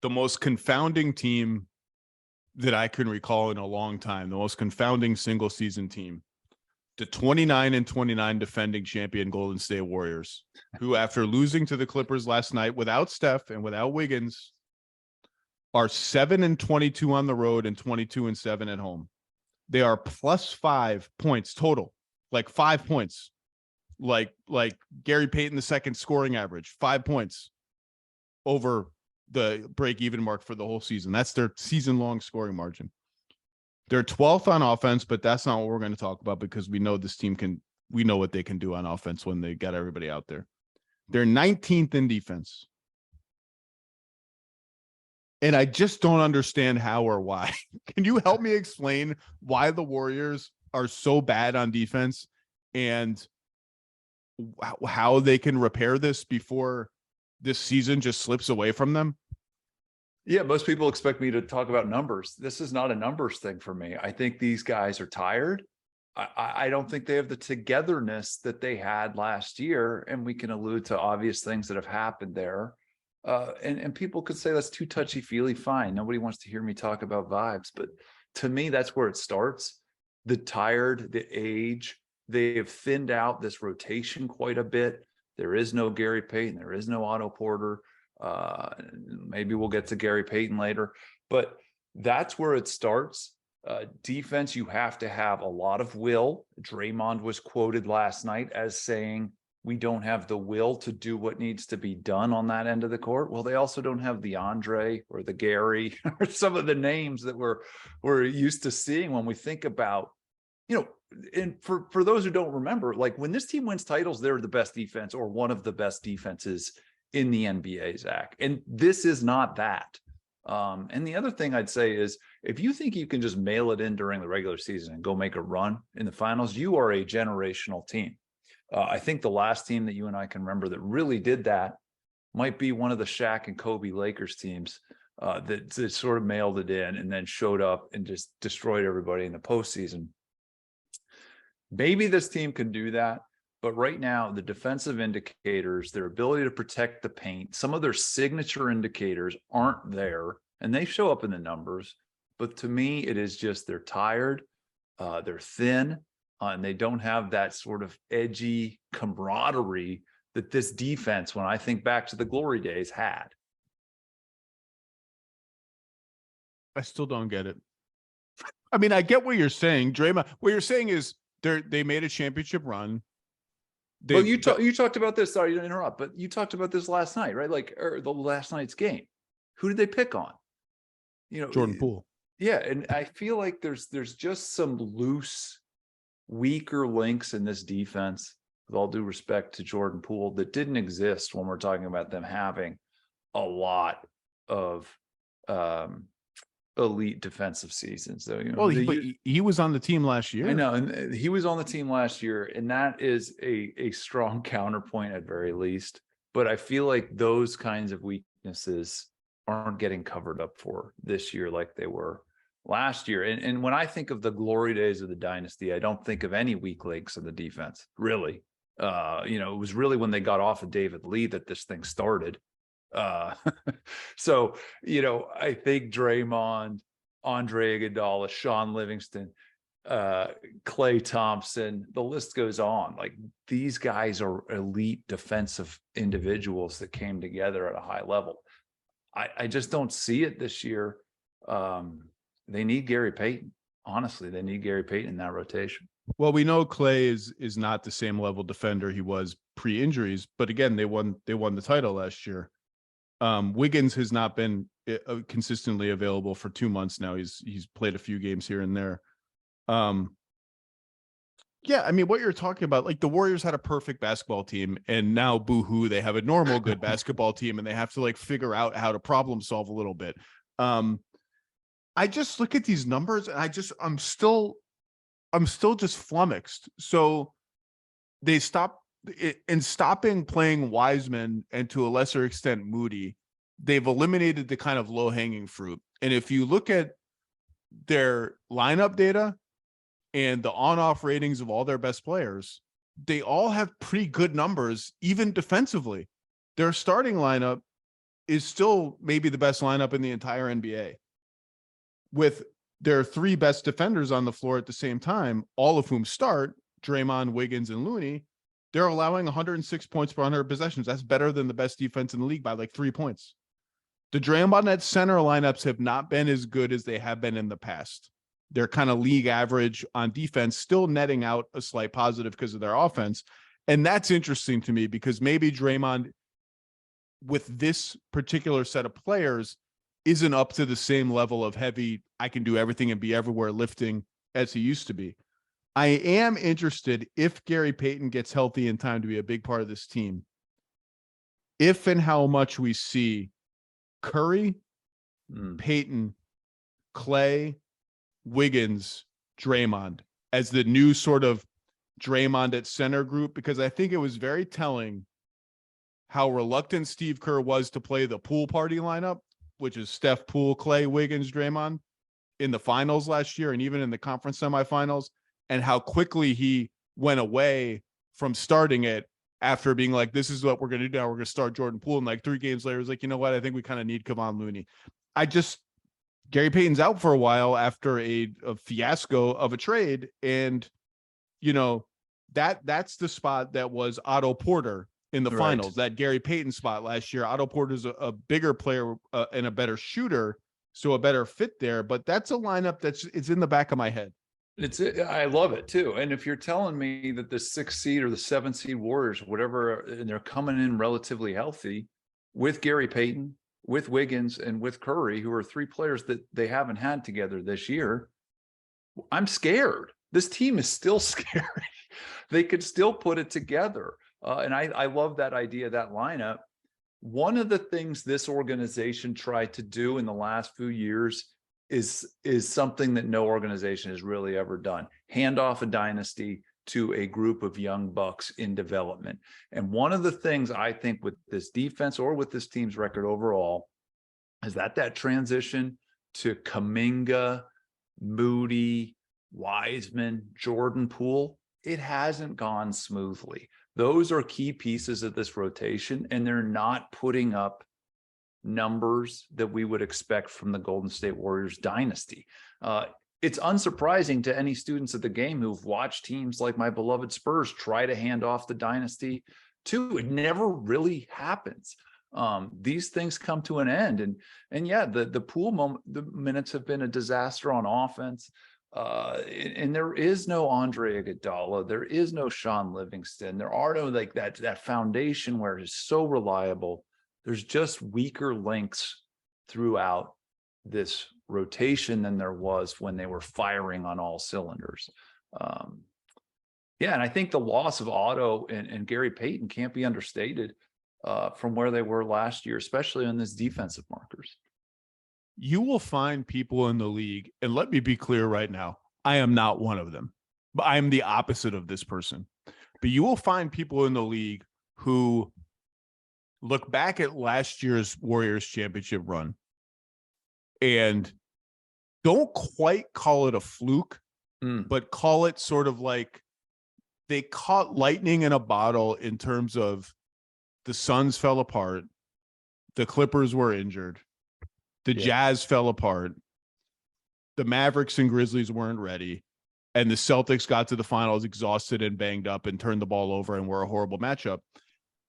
The most confounding team that I can recall in a long time, the most confounding single season team, the 29-29 defending champion Golden State Warriors, who after losing to the Clippers last night without Steph and without Wiggins are 7-22 on the road and 22-7 at home. They are plus 5 points total, like 5 points. Like Gary Payton, the second scoring average, 5 points over the break-even mark for the whole season. That's their season-long scoring margin. They're 12th on offense, but that's not what we're going to talk about because we know this team we know what they can do on offense when they got everybody out there. They're 19th in defense. And I just don't understand how or why. Can you help me explain why the Warriors are so bad on defense and how they can repair this before this season just slips away from them? Yeah, most people expect me to talk about numbers. This is not a numbers thing for me. I think these guys are tired. I don't think they have the togetherness that they had last year, and we can allude to obvious things that have happened there. And people could say that's too touchy-feely. Fine. Nobody wants to hear me talk about vibes, but to me, that's where it starts. The tired, the age. They have thinned out this rotation quite a bit. There is no Gary Payton. There is no Otto Porter. Maybe we'll get to Gary Payton later, but that's where it starts. Defense, you have to have a lot of will. Draymond was quoted last night as saying, we don't have the will to do what needs to be done on that end of the court. Well, they also don't have the Andre or the Gary or some of the names that we're used to seeing when we think about, and for those who don't remember, like when this team wins titles, they're the best defense or one of the best defenses in the NBA, Zach. And this is not that. And the other thing I'd say is, if you think you can just mail it in during the regular season and go make a run in the finals, you are a generational team. I think the last team that you and I can remember that really did that might be one of the Shaq and Kobe Lakers teams that sort of mailed it in and then showed up and just destroyed everybody in the postseason. Maybe this team can do that. But right now, the defensive indicators, their ability to protect the paint, some of their signature indicators aren't there, and they show up in the numbers. But to me, it is just they're tired, they're thin, and they don't have that sort of edgy camaraderie that this defense, when I think back to the glory days, had. I still don't get it. I mean, I get what you're saying, Draymond. What you're saying is they made a championship run. Well, you talked about this. Sorry to interrupt, but you talked about this last night, right? Like, or the last night's game. Who did they pick on? Jordan Poole. Yeah, and I feel like there's just some loose, weaker links in this defense, with all due respect to Jordan Poole, that didn't exist when we're talking about them having a lot of elite defensive seasons. So, he was on the team last year. I know, and he was on the team last year, and that is a strong counterpoint at very least. But I feel like those kinds of weaknesses aren't getting covered up for this year like they were last year. And when I think of the glory days of the dynasty, I don't think of any weak links in the defense, really. It was really when they got off of David Lee that this thing started. So, I think Draymond, Andre Iguodala, Sean Livingston, Klay Thompson, the list goes on. Like, these guys are elite defensive individuals that came together at a high level. I just don't see it this year. they need Gary Payton. Honestly, they need Gary Payton in that rotation. Well, we know Clay is not the same level defender he was pre-injuries, but again, they won the title last year. Wiggins has not been consistently available for 2 months now. He's played a few games here and there. Yeah, I mean, what you're talking about, like the Warriors had a perfect basketball team, and now boo-hoo, they have a normal good basketball team, and they have to like figure out how to problem solve a little bit. I just look at these numbers, and I'm still just flummoxed. So they stopping playing Wiseman and to a lesser extent Moody, they've eliminated the kind of low-hanging fruit. And if you look at their lineup data and the on-off ratings of all their best players, they all have pretty good numbers, even defensively. Their starting lineup is still maybe the best lineup in the entire NBA, with their 3 best defenders on the floor at the same time, all of whom start, Draymond, Wiggins, and Looney. They're allowing 106 points per 100 possessions. That's better than the best defense in the league by like 3 points. The Draymond at center lineups have not been as good as they have been in the past. They're kind of league average on defense, still netting out a slight positive because of their offense. And that's interesting to me because maybe Draymond, with this particular set of players, isn't up to the same level of heavy, I can do everything and be everywhere lifting as he used to be. I am interested, if Gary Payton gets healthy in time to be a big part of this team, if and how much we see Curry, Payton, Clay, Wiggins, Draymond as the new sort of Draymond at center group, because I think it was very telling how reluctant Steve Kerr was to play the pool party lineup, which is Steph, Poole, Clay, Wiggins, Draymond, in the finals last year and even in the conference semifinals, and how quickly he went away from starting it after being like, this is what we're going to do now. We're going to start Jordan Poole. And like 3 games later, it was like, you know what? I think we kind of need Kevon Looney. Gary Payton's out for a while after a fiasco of a trade. And, you know, that's the spot that was Otto Porter in the finals, that Gary Payton spot last year. Otto Porter's a bigger player and a better shooter, so a better fit there. But that's a lineup it's in the back of my head. I love it too. And if you're telling me that the 6th seed or the 7th seed Warriors, whatever, and they're coming in relatively healthy with Gary Payton, with Wiggins, and with Curry, who are 3 players that they haven't had together this year, I'm scared. This team is still scary. They could still put it together. And I love that idea, that lineup. One of the things this organization tried to do in the last few years is something that no organization has really ever done: hand off a dynasty to a group of young bucks in development. And one of the things I think with this defense, or with this team's record overall, is that transition to Kuminga, Moody, Wiseman, Jordan Poole, it hasn't gone smoothly. Those are key pieces of this rotation, and they're not putting up numbers that we would expect from the Golden State Warriors dynasty. It's unsurprising to any students at the game who've watched teams like my beloved Spurs try to hand off the dynasty too. It never really happens. These things come to an end. And yeah, the Poole the minutes have been a disaster on offense. And there is no Andre Iguodala. There is no Sean Livingston. There are no like that foundation where it's so reliable. There's just weaker links throughout this rotation than there was when they were firing on all cylinders. Yeah, and I think the loss of Otto and Gary Payton can't be understated from where they were last year, especially on this defensive markers. You will find people in the league, and let me be clear right now, I am not one of them, but I am the opposite of this person. But you will find people in the league who look back at last year's Warriors championship run and don't quite call it a fluke, but call it sort of like they caught lightning in a bottle in terms of the Suns fell apart, the Clippers were injured, the Jazz fell apart, the Mavericks and Grizzlies weren't ready, and the Celtics got to the finals exhausted and banged up and turned the ball over and were a horrible matchup.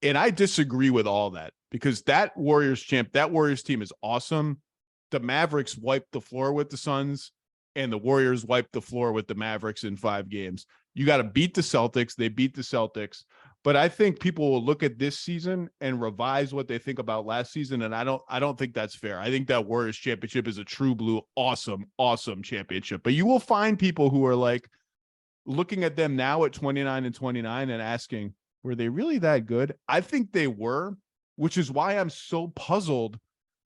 And I disagree with all that, because that Warriors team is awesome. the Mavericks wiped the floor with the Suns and the Warriors wiped the floor with the Mavericks in 5 games. You got to beat the Celtics. They beat the Celtics. But I think people will look at this season and revise what they think about last season. And I don't think that's fair. I think that Warriors championship is a true blue, awesome championship. But you will find people who are like looking at them now at 29-29 and asking, were they really that good? I think they were, which is why I'm so puzzled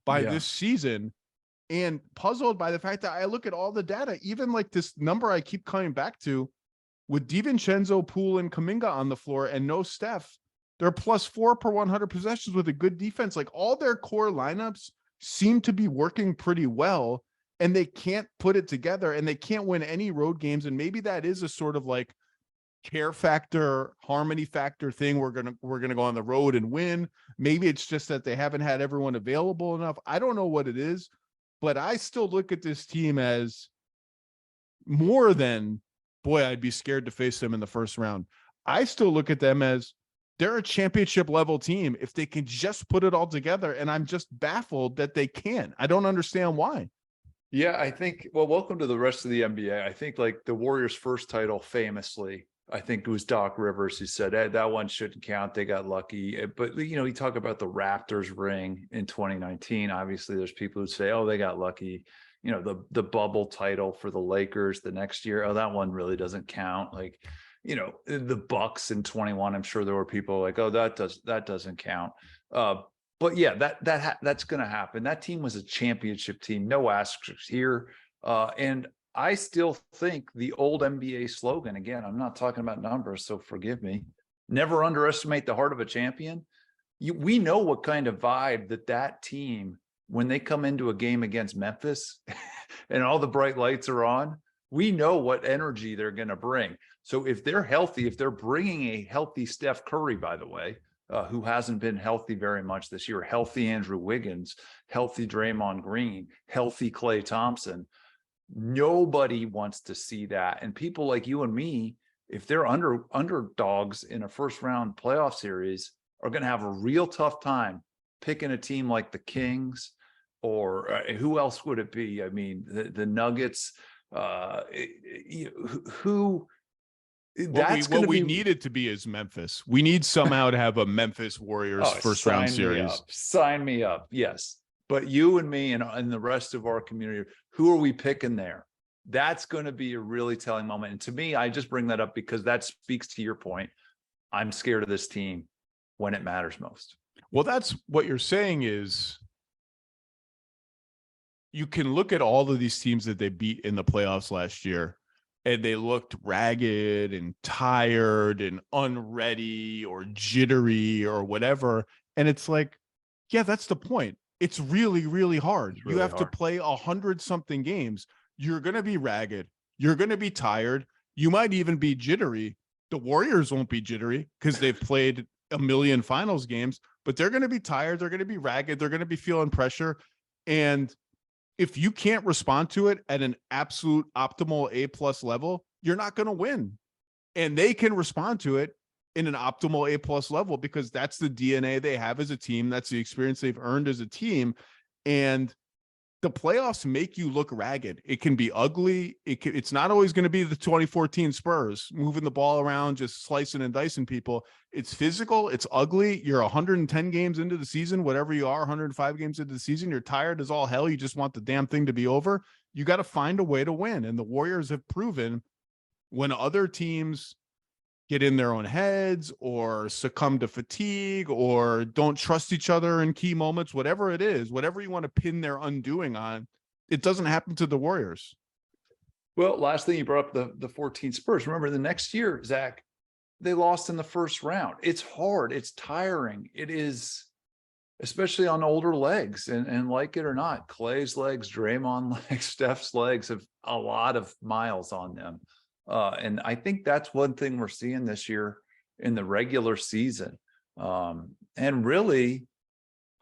by this season and puzzled by the fact that I look at all the data, even like this number I keep coming back to, with DiVincenzo, Poole, and Kuminga on the floor and no Steph, they're +4 per 100 possessions with a good defense. Like all their core lineups seem to be working pretty well, and they can't put it together and they can't win any road games. And maybe that is a sort of like care factor, harmony factor thing. We're going to go on the road and win. Maybe it's just that they haven't had everyone available enough. I don't know what it is, but I still look at this team as more than, boy, I'd be scared to face them in the first round. I still look at them as they're a championship level team if they can just put it all together. And I'm just baffled that they can't. I don't understand why. Yeah, I think, well, welcome to the rest of the NBA. I think like the Warriors' first title famously, I think it was Doc Rivers who said, hey, that one shouldn't count. They got lucky. But, you know, you talk about the Raptors ring in 2019. Obviously, there's people who say, oh, they got lucky. You know, the bubble title for the Lakers the next year. Oh, that one really doesn't count. Like, you know, the Bucks in 21. I'm sure there were people like, oh, that doesn't count. But yeah, that's going to happen. That team was a championship team. No asterisks here. And I still think the old NBA slogan, again, I'm not talking about numbers, so forgive me, never underestimate the heart of a champion. We know what kind of vibe that team, when they come into a game against Memphis and all the bright lights are on, we know what energy they're going to bring. So if they're healthy, if they're bringing a healthy Steph Curry, by the way, who hasn't been healthy very much this year, healthy Andrew Wiggins, healthy Draymond Green, healthy Klay Thompson, nobody wants to see that. And people like you and me, if they're underdogs in a first round playoff series, are going to have a real tough time picking a team like the Kings or who else would it be? I mean, the Nuggets, who that's what we needed to be is Memphis. We need somehow to have a Memphis Warriors first round series. Sign me up. Yes. But you and me and the rest of our community, who are we picking there? That's going to be a really telling moment. And to me, I just bring that up because that speaks to your point. I'm scared of this team when it matters most. Well, that's what you're saying is you can look at all of these teams that they beat in the playoffs last year, and they looked ragged and tired and unready or jittery or whatever. And it's like, yeah, that's the point. It's really, really hard. You have to play 100-something games. You're going to be ragged. You're going to be tired. You might even be jittery. The Warriors won't be jittery because they've played a million finals games, but they're going to be tired. They're going to be ragged. They're going to be feeling pressure. And if you can't respond to it at an absolute optimal A+ level, you're not going to win. And they can respond to it in an optimal A+ level because that's the DNA they have as a team. That's the experience they've earned as a team. And the playoffs make you look ragged. It can be ugly. It's not always going to be the 2014 Spurs moving the ball around, just slicing and dicing people. It's physical. It's ugly. You're 110 games into the season, whatever you are, 105 games into the season. You're tired as all hell. You just want the damn thing to be over. You got to find a way to win. And the Warriors have proven when other teams get in their own heads or succumb to fatigue or don't trust each other in key moments, whatever it is, whatever you want to pin their undoing on, it doesn't happen to the Warriors. Well, last thing you brought up, the 14 Spurs. Remember the next year, Zach, they lost in the first round. It's hard. It's tiring. It is, especially on older legs. And like it or not, Klay's legs, Draymond legs, Steph's legs have a lot of miles on them. And I think that's one thing we're seeing this year in the regular season. And really,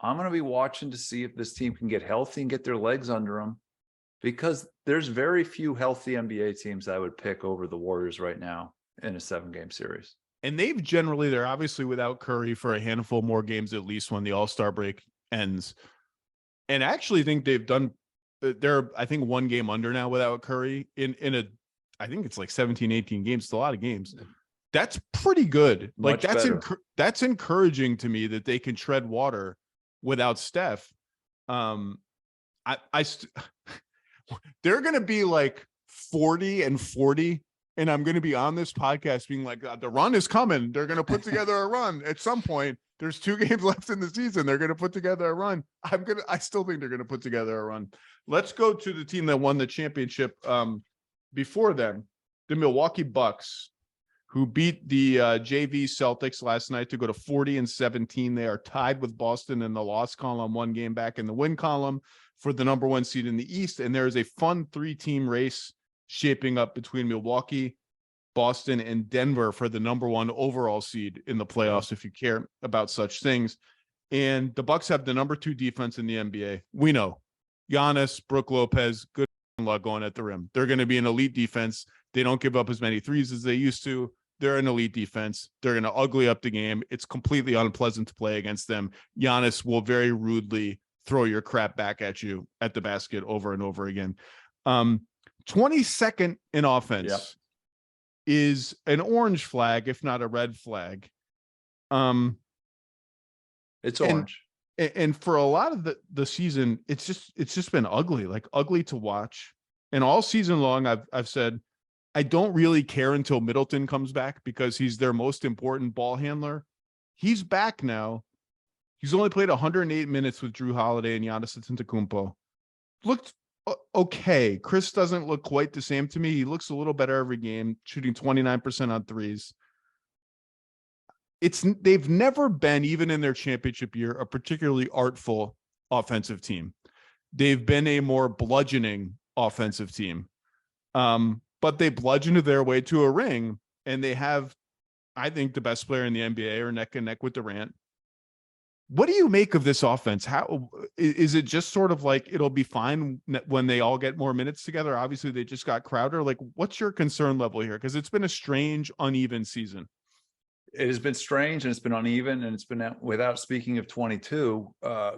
I'm going to be watching to see if this team can get healthy and get their legs under them, because there's very few healthy NBA teams I would pick over the Warriors right now in a 7-game series. And they're obviously without Curry for a handful more games, at least when the All-Star break ends. And I actually think they've done they're, I think, one game under now without Curry I think it's like 17, 18 games. It's a lot of games. That's pretty good. Like that's encouraging to me that they can tread water without Steph. They're going to be like 40-40. And I'm going to be on this podcast being like, the run is coming. They're going to put together a run at some point. There's 2 games left in the season. They're going to put together a run. I still think they're going to put together a run. Let's go to the team that won the championship before them, the Milwaukee Bucks, who beat the JV Celtics last night to go to 40-17. They are tied with Boston in the loss column, 1 game back in the win column for the number 1 seed in the East. And there is a fun 3-team race shaping up between Milwaukee, Boston, and Denver for the number 1 overall seed in the playoffs, if you care about such things. And the Bucks have the number 2 defense in the NBA. We know Giannis, Brook Lopez, good luck going at the rim. They're going to be an elite defense. They don't give up as many threes as they used to. They're an elite defense. They're going to ugly up the game. It's completely unpleasant to play against them. Giannis will very rudely throw your crap back at you at the basket over and over again. 22nd in offense is an orange flag, if not a red flag. It's orange. And for a lot of the season, it's just been ugly, like ugly to watch. And all season long, I've said, I don't really care until Middleton comes back because he's their most important ball handler. He's back now. He's only played 108 minutes with Drew Holiday and Giannis Antetokounmpo. Looked okay. Chris doesn't look quite the same to me. He looks a little better every game, shooting 29% on threes. They've never been, even in their championship year, a particularly artful offensive team. They've been a more bludgeoning offensive team. But they bludgeoned their way to a ring, and they have, I think, the best player in the NBA, or neck and neck with Durant. What do you make of this offense? How is it just sort of like it'll be fine when they all get more minutes together? Obviously, they just got Crowder. Like, what's your concern level here? Because it's been a strange, uneven season. It has been strange, and it's been uneven, and it's been, without speaking of 22,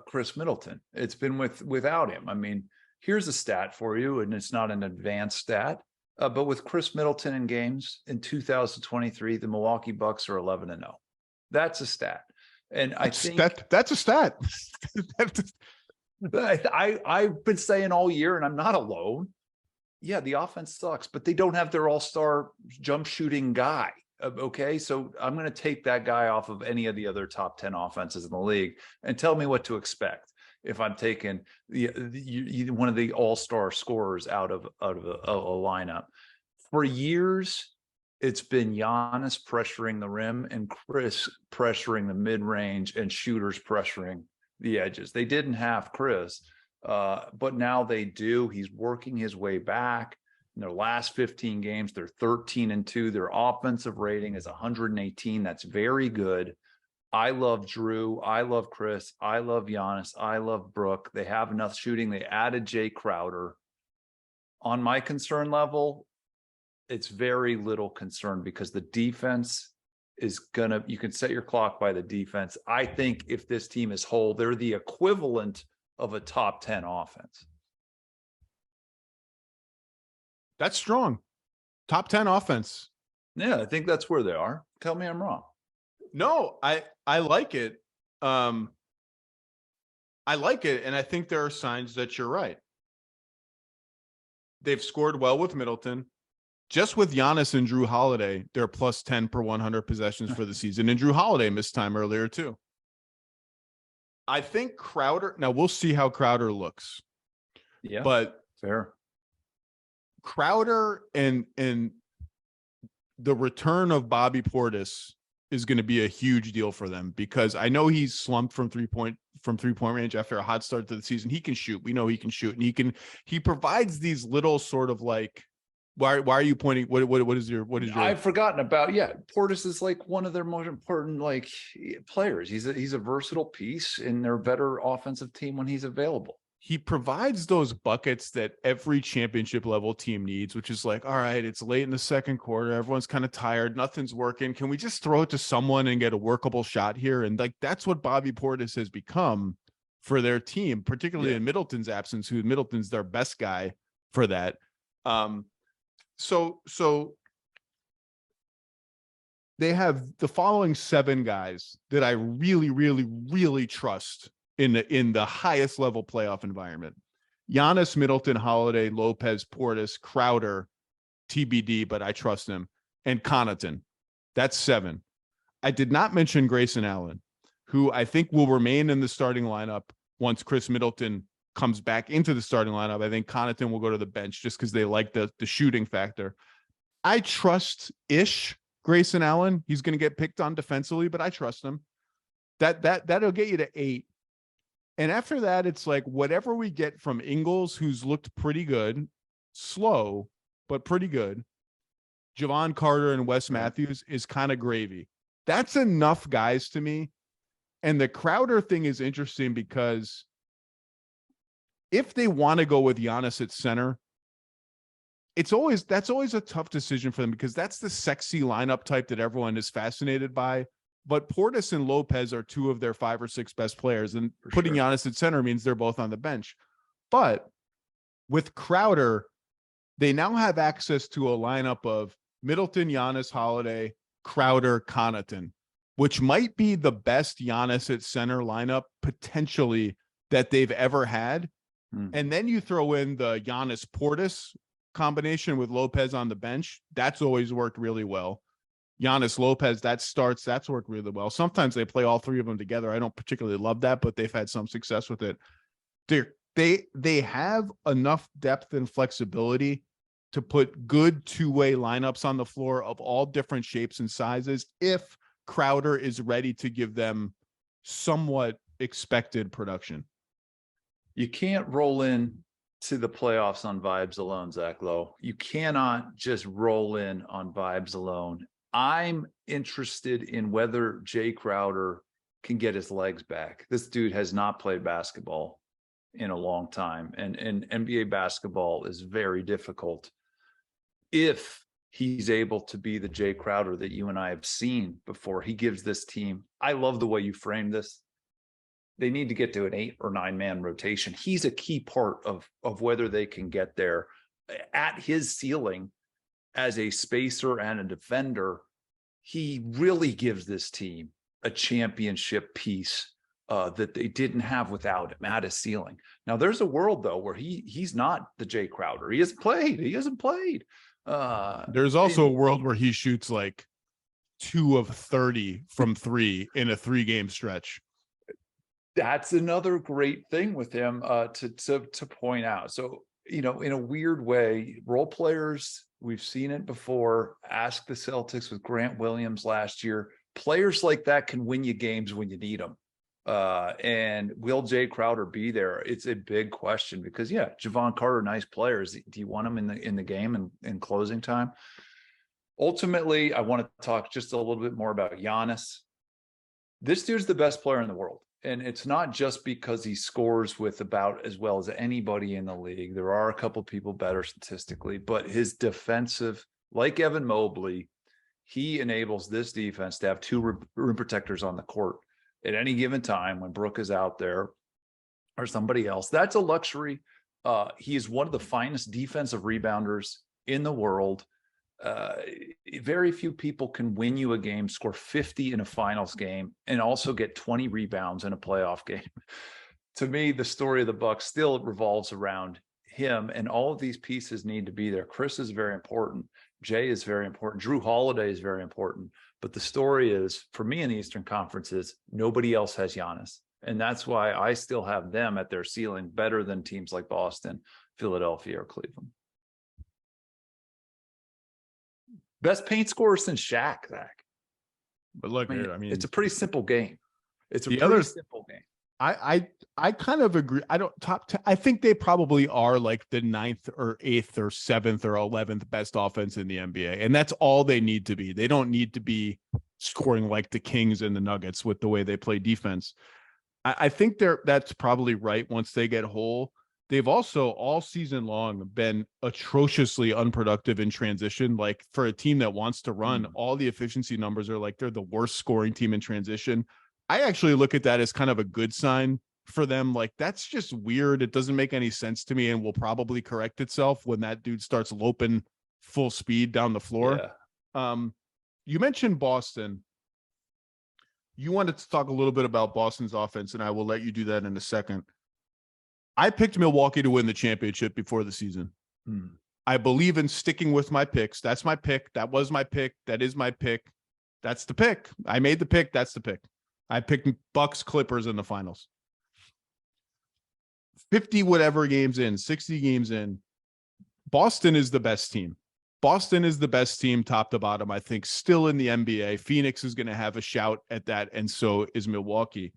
Chris Middleton. It's been without him. I mean, here's a stat for you, and it's not an advanced stat, but with Chris Middleton in games in 2023, the Milwaukee Bucks are 11-0. That's a stat. And I think that's a stat. I've been saying all year, and I'm not alone. Yeah, the offense sucks, but they don't have their all-star jump shooting guy. Okay, so I'm going to take that guy off of any of the other top 10 offenses in the league and tell me what to expect if I'm taking one of the all-star scorers out of a lineup. For years, it's been Giannis pressuring the rim and Chris pressuring the mid-range and shooters pressuring the edges. They didn't have Chris, but now they do. He's working his way back. In their last 15 games, they're 13-2. Their offensive rating is 118. That's very good. I love Drew. I love Chris. I love Giannis. I love Brook. They have enough shooting. They added Jay Crowder. On my concern level, it's very little concern because the defense is you can set your clock by the defense. I think if this team is whole, they're the equivalent of a top 10 offense. That's strong. Top 10 offense. Yeah, I think that's where they are. Tell me I'm wrong. No, I like it. I like it, and I think there are signs that you're right. They've scored well with Middleton. Just with Giannis and Drew Holiday, they're plus 10 per 100 possessions for the season. And Drew Holiday missed time earlier too. I think Crowder, now we'll see how Crowder looks. Yeah, but fair. Crowder and the return of Bobby Portis is going to be a huge deal for them, because I know he's slumped from three-point range after a hot start to the season. He can shoot. We know he can shoot, and he provides these little sort of like, why are you pointing? What is your I've forgotten about. Yeah, Portis is like one of their most important like players. He's a versatile piece in their better offensive team when he's available. He provides those buckets that every championship level team needs, which is like, all right, it's late in the second quarter. Everyone's kind of tired. Nothing's working. Can we just throw it to someone and get a workable shot here? And like, that's what Bobby Portis has become. for their team, particularly in Middleton's absence, who Middleton's their best guy for that. So they have the following 7 guys that I really, really, really trust in the highest level playoff environment. Giannis, Middleton, Holiday, Lopez, Portis, Crowder, TBD, but I trust him, and Connaughton. That's 7. I did not mention Grayson Allen, who I think will remain in the starting lineup once Chris Middleton comes back into the starting lineup. I think Connaughton will go to the bench just because they like the shooting factor. I trust-ish Grayson Allen. He's going to get picked on defensively, but I trust him. That'll get you to 8. And after that, it's like whatever we get from Ingles, who's looked pretty good, slow, but pretty good. Javon Carter and Wes Matthews is kind of gravy. That's enough guys to me. And the Crowder thing is interesting because if they want to go with Giannis at center, that's always a tough decision for them because that's the sexy lineup type that everyone is fascinated by. But Portis and Lopez are 2 of their 5 or 6 best players, and putting Giannis at center means they're both on the bench. But with Crowder, they now have access to a lineup of Middleton, Giannis, Holiday, Crowder, Connaughton, which might be the best Giannis at center lineup potentially that they've ever had. And then you throw in the Giannis Portis combination with Lopez on the bench. That's always worked really well. Giannis Lopez, that's worked really well. Sometimes they play all 3 of them together. I don't particularly love that, but they've had some success with it. They have enough depth and flexibility to put good 2-way lineups on the floor of all different shapes and sizes if Crowder is ready to give them somewhat expected production. You can't roll in to the playoffs on vibes alone, Zach Lowe. You cannot just roll in on vibes alone. I'm interested in whether Jay Crowder can get his legs back. This dude has not played basketball in a long time, and NBA basketball is very difficult. If he's able to be the Jay Crowder that you and I have seen before, he gives this team. I love the way you framed this. They need to get to an 8 or 9 man rotation. He's a key part of whether they can get there. At his ceiling as a spacer and a defender, he really gives this team a championship piece that they didn't have without him at his ceiling. Now, there's a world, though, where he's not the Jay Crowder. He hasn't played. There's also a world where he shoots like 2 of 30 from 3 in a 3-game stretch. That's another great thing with him to point out. So, in a weird way, role players, we've seen it before. Ask the Celtics with Grant Williams last year. Players like that can win you games when you need them. And will Jay Crowder be there? It's a big question because, Javon Carter, nice players. Do you want him in the game and in closing time? Ultimately, I want to talk just a little bit more about Giannis. This dude's the best player in the world. And it's not just because he scores with about as well as anybody in the league. There are a couple people better statistically, but his defensive, like Evan Mobley, he enables this defense to have 2 rim protectors on the court at any given time when Brooke is out there or somebody else. That's a luxury. He is one of the finest defensive rebounders in the world. Very few people can win you a game, score 50 in a finals game, and also get 20 rebounds in a playoff game. To me, the story of the Bucks still revolves around him, and all of these pieces need to be there. Chris is very important. Jay is very important. Drew Holiday is very important. But the story is, for me in the Eastern Conference, is nobody else has Giannis. And that's why I still have them at their ceiling better than teams like Boston, Philadelphia, or Cleveland. Best paint scorer since Shaq, Zach. But look, I mean, it's a pretty simple game. It's a simple game. I kind of agree. I don't top 10. I think they probably are like the 9th or 8th or 7th or 11th best offense in the NBA. And that's all they need to be. They don't need to be scoring like the Kings and the Nuggets with the way they play defense. I think that's probably right once they get whole. They've also all season long been atrociously unproductive in transition. Like for a team that wants to run, all the efficiency numbers are like they're the worst scoring team in transition. I actually look at that as kind of a good sign for them. Like, that's just weird. It doesn't make any sense to me, and will probably correct itself when that dude starts loping full speed down the floor. Yeah. You mentioned Boston. You wanted to talk a little bit about Boston's offense, and I will let you do that in a second. I picked Milwaukee to win the championship before the season. I believe in sticking with my picks. That's my pick. That was my pick. That is my pick. That's the pick. I made the pick. That's the pick. I picked Bucks Clippers in the finals. 50 whatever games in, 60 games in, Boston is the best team. Boston is the best team top to bottom, I think, still in the NBA. Phoenix is going to have a shout at that, and so is Milwaukee.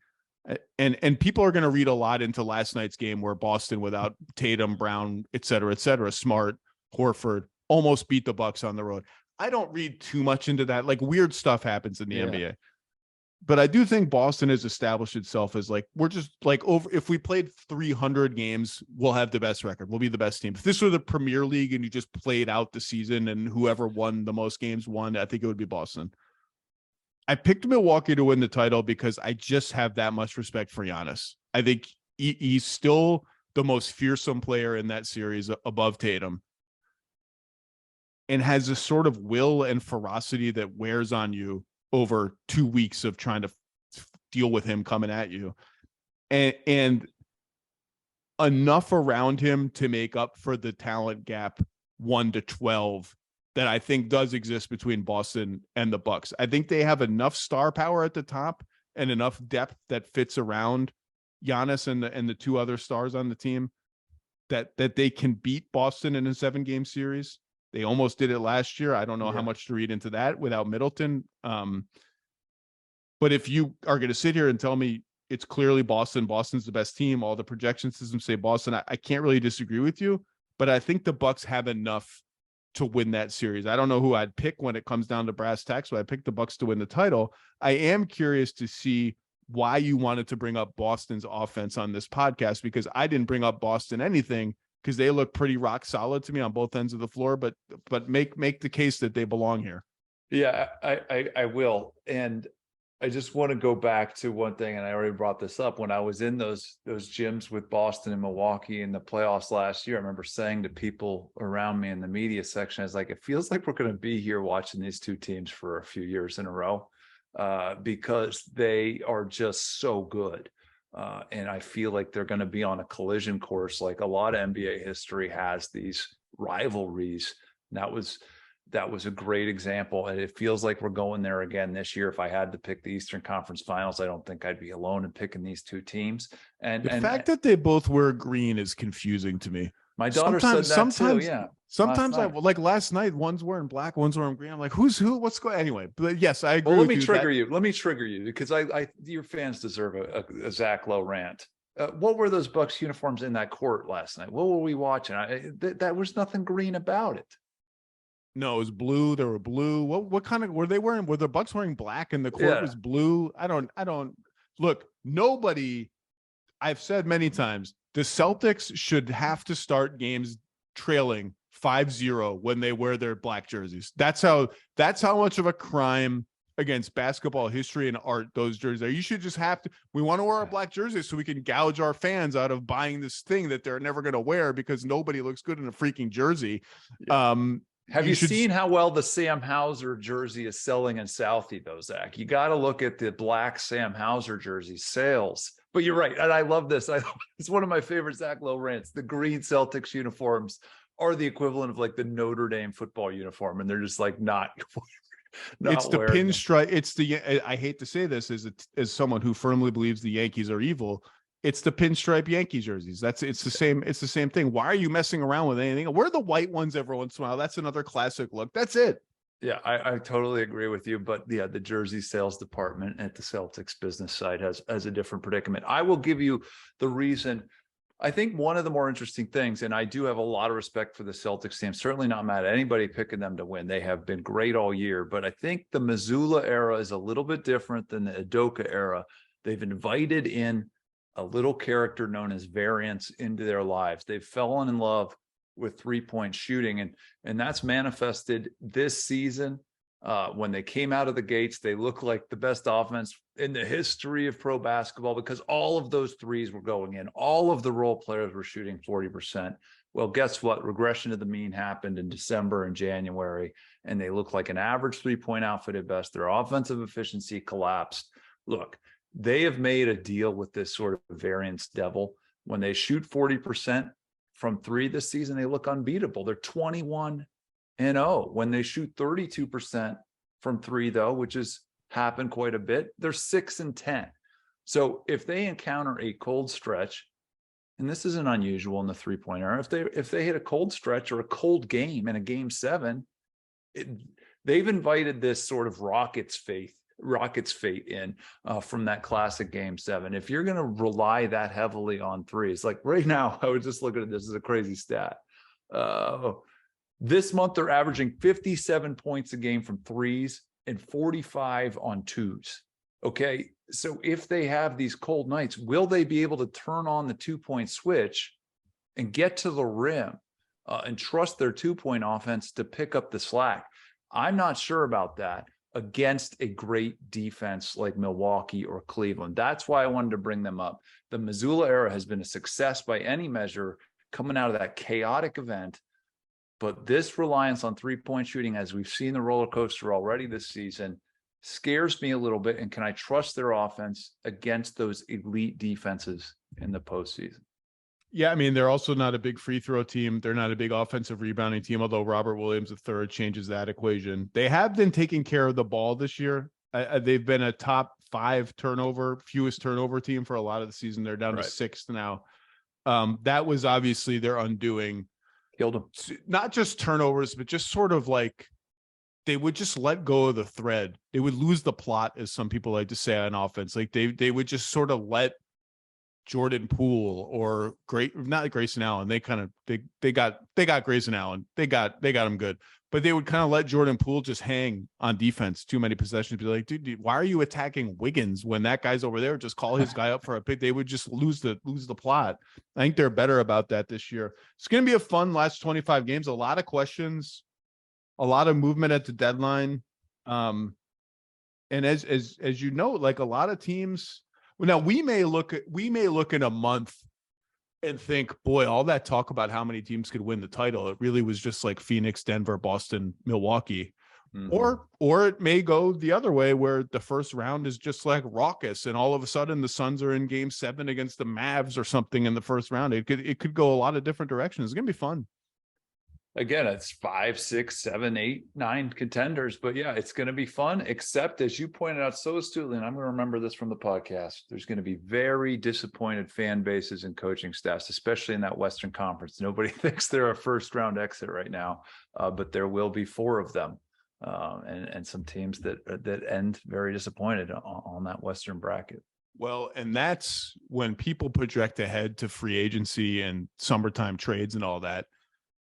And people are going to read a lot into last night's game where Boston, without Tatum, Brown, et cetera, Smart, Horford, almost beat the Bucks on the road. I don't read too much into that. Like, weird stuff happens in the NBA. But I do think Boston has established itself as, like, we're just like, over, if we played 300 games, we'll have the best record. We'll be the best team. If this were the Premier League and you just played out the season and whoever won the most games won, I think it would be Boston. I picked Milwaukee to win the title because I just have that much respect for Giannis. I think he's still the most fearsome player in that series above Tatum, and has a sort of will and ferocity that wears on you over 2 weeks of trying to deal with him coming at you, and enough around him to make up for the talent gap 1 to 12 that I think does exist between Boston and the Bucks. I think they have enough star power at the top and enough depth that fits around Giannis and the two other stars on the team that they can beat Boston in a 7-game series. They almost did it last year. I don't know how much to read into that without Middleton. But if you are going to sit here and tell me it's clearly Boston's the best team, all the projection systems say Boston, I can't really disagree with you, but I think the Bucks have enough to win that series. I don't know who I'd pick when it comes down to brass tacks, but I picked the Bucks to win the title. I am curious to see why you wanted to bring up Boston's offense on this podcast, because I didn't bring up Boston anything, because they look pretty rock solid to me on both ends of the floor, but make the case that they belong here. Yeah, I will. And I just want to go back to one thing, and I already brought this up. When I was in those gyms with Boston and Milwaukee in the playoffs last year, I remember saying to people around me in the media section, I was like, it feels like we're going to be here watching these two teams for a few years in a row, because they are just so good. And I feel like they're going to be on a collision course, like a lot of NBA history has these rivalries. And that was a great example. And it feels like we're going there again this year. If I had to pick the Eastern Conference Finals, I don't think I'd be alone in picking these two teams. And the fact that they both wear green is confusing to me. My daughter said that too. Yeah. Sometimes I like last night, one's wearing black, one's wearing green. I'm like, who's who? What's going? Anyway, but yes, I agree. Well, let me trigger you because your fans deserve a Zach Lowe rant. What were those Bucks uniforms in that court last night? What were we watching? That was nothing green about it. No, it was blue. They were blue. What kind of were they wearing? Were the Bucks wearing black and the court was blue? I don't look. Nobody. I've said many times, the Celtics should have to start games trailing 5-0 when they wear their black jerseys. That's how much of a crime against basketball history and art those jerseys are. You should just have to. We want to wear our black jerseys so we can gouge our fans out of buying this thing that they're never going to wear because nobody looks good in a freaking jersey. Yeah. Have you seen how well the Sam Hauser jersey is selling in Southie, though, Zach? You got to look at the black Sam Hauser jersey sales. But you're right, and I love this. It's one of my favorite Zach Lowe rants. The green Celtics uniforms are the equivalent of like the Notre Dame football uniform, and they're just like not it's the pinstripe. It's the. I hate to say this as someone who firmly believes the Yankees are evil. It's the pinstripe Yankee jerseys. It's the same thing. Why are you messing around with anything? Wear the white ones every once in a while. That's another classic look. That's it. Yeah, I totally agree with you. But yeah, the jersey sales department at the Celtics business side has a different predicament. I will give you the reason. I think one of the more interesting things, and I do have a lot of respect for the Celtics team, certainly not mad at anybody picking them to win. They have been great all year, but I think the Mazzulla era is a little bit different than the Udoka era. They've invited in a little character known as variance into their lives. They've fallen in love with 3-point shooting, and that's manifested this season. When they came out of the gates, they looked like the best offense in the history of pro basketball because all of those threes were going in. All of the role players were shooting 40%. Well, guess what? Regression to the mean happened in December and January, and they look like an average three-point outfit at best. Their offensive efficiency collapsed. Look, they have made a deal with this sort of variance devil. When they shoot 40% from three this season, they look unbeatable. They're 21-0. When they shoot 32% from three, though, which has happened quite a bit, they're 6-10. So if they encounter a cold stretch, and this isn't unusual in the three-point era, if they hit a cold stretch or a cold game in a game 7, they've invited this sort of Rockets fate in from that classic game 7. If you're going to rely that heavily on threes, like right now, I was just looking at this as a crazy stat. This month, they're averaging 57 points a game from threes and 45 on twos. Okay, so if they have these cold nights, will they be able to turn on the 2-point switch and get to the rim and trust their 2-point offense to pick up the slack? I'm not sure about that against a great defense like Milwaukee or Cleveland. That's why I wanted to bring them up. The Mazzulla era has been a success by any measure coming out of that chaotic event. But this reliance on three-point shooting, as we've seen the roller coaster already this season, scares me a little bit. And can I trust their offense against those elite defenses in the postseason? Yeah, I mean, they're also not a big free throw team. They're not a big offensive rebounding team, although Robert Williams III changes that equation. They have been taking care of the ball this year. They've been a top 5 fewest turnover team for a lot of the season. They're down to 6th now. That was obviously their undoing. Killed them. Not just turnovers, but just sort of like they would just let go of the thread. They would lose the plot, as some people like to say on offense. Like they would just sort of let Jordan Poole or not Grayson Allen. They kind of they got Grayson Allen. They got him good, but they would kind of let Jordan Poole just hang on defense. Too many possessions. Be like, dude, why are you attacking Wiggins when that guy's over there? Just call his guy up for a pick. They would just lose the plot. I think they're better about that this year. It's going to be a fun last 25 games. A lot of questions, a lot of movement at the deadline. And as you know, like a lot of teams. Now we may look in a month and think, boy, all that talk about how many teams could win the title, it really was just like Phoenix, Denver, Boston, Milwaukee. Mm-hmm. Or it may go the other way where the first round is just like raucous and all of a sudden the Suns are in game 7 against the Mavs or something in the first round. It could go a lot of different directions. It's gonna be fun. Again, it's 5, 6, 7, 8, 9 contenders, but yeah, it's going to be fun, except as you pointed out so astutely, and I'm going to remember this from the podcast, there's going to be very disappointed fan bases and coaching staffs, especially in that Western Conference. Nobody thinks they're a first round exit right now, but there will be 4 of them and some teams that end very disappointed on that Western bracket. Well, and that's when people project ahead to free agency and summertime trades and all that.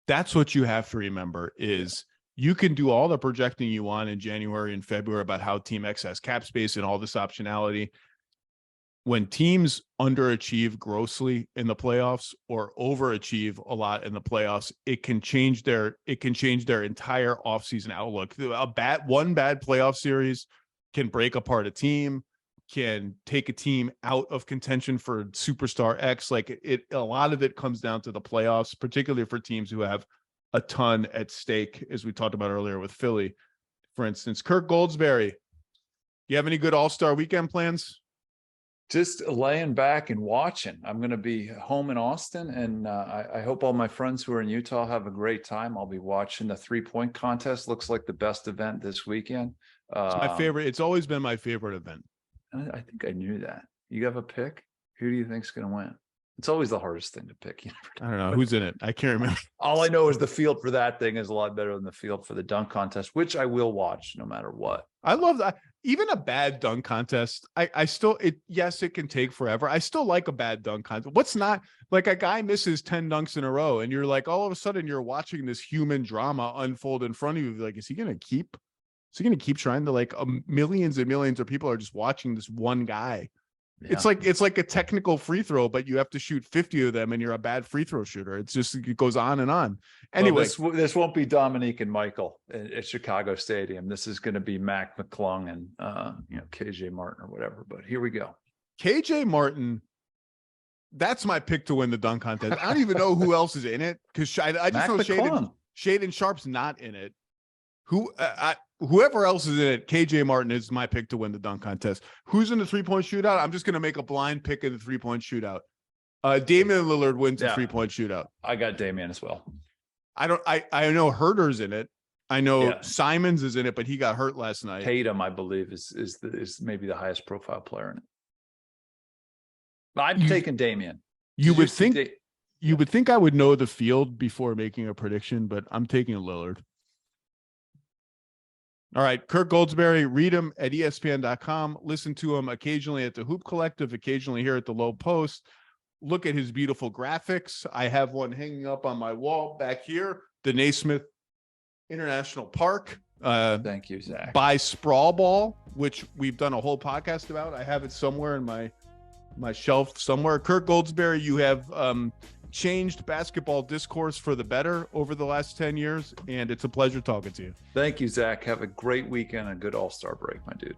That's what you have to remember is you can do all the projecting you want in January and February about how Team X has cap space and all this optionality. When teams underachieve grossly in the playoffs or overachieve a lot in the playoffs, it can change their entire offseason outlook. One bad playoff series can break apart a team, can take a team out of contention for superstar X. Like a lot of it comes down to the playoffs, particularly for teams who have a ton at stake, as we talked about earlier with Philly, for instance. Kirk Goldsberry, you have any good All-Star weekend plans? Just laying back and watching. I'm going to be home in Austin, and I hope all my friends who are in Utah have a great time. I'll be watching the 3-point contest. Looks like the best event this weekend. It's my favorite. It's always been my favorite event. I think I knew that. You have a pick? Who do you think's going to win? It's always the hardest thing to pick. I don't know who's in it. I can't remember. All I know is the field for that thing is a lot better than the field for the dunk contest, which I will watch no matter what. I love that. Even a bad dunk contest, I still, yes, it can take forever. I still like a bad dunk contest. What's not like a guy misses 10 dunks in a row and you're like, all of a sudden you're watching this human drama unfold in front of you. Like, is he going to keep trying to, like, millions and millions of people are just watching this one guy It's like a technical free throw, but you have to shoot 50 of them and you're a bad free throw shooter. It's just, it goes on and on. Anyway, well, this won't be Dominique and Michael at Chicago Stadium. This is going to be Mac McClung and KJ Martin or whatever. But here we go. KJ Martin, that's my pick to win the dunk contest. I don't even know who else is in it because I just know Shaedon Sharp's not in it. Whoever else is in it, KJ Martin is my pick to win the dunk contest. Who's in the 3-point shootout? I'm just going to make a blind pick in the 3-point shootout. Damian Lillard wins the 3-point shootout. I got Damian as well. I know Herter's in it. I know Simons is in it, but he got hurt last night. Tatum, I believe, is maybe the highest profile player in it. But I'm taking Damian. You would think I would know the field before making a prediction, but I'm taking Lillard. All right, Kirk Goldsberry, read him at ESPN.com. Listen to him occasionally at the Hoop Collective, occasionally here at the Lowe Post. Look at his beautiful graphics. I have one hanging up on my wall back here, the Naismith International Park. Thank you, Zach. By Sprawl Ball, which we've done a whole podcast about. I have it somewhere in my shelf somewhere. Kirk Goldsberry, you have changed basketball discourse for the better over the last 10 years, and it's a pleasure talking to you. Thank you, Zach. Have a great weekend and a good All-Star break, my dude.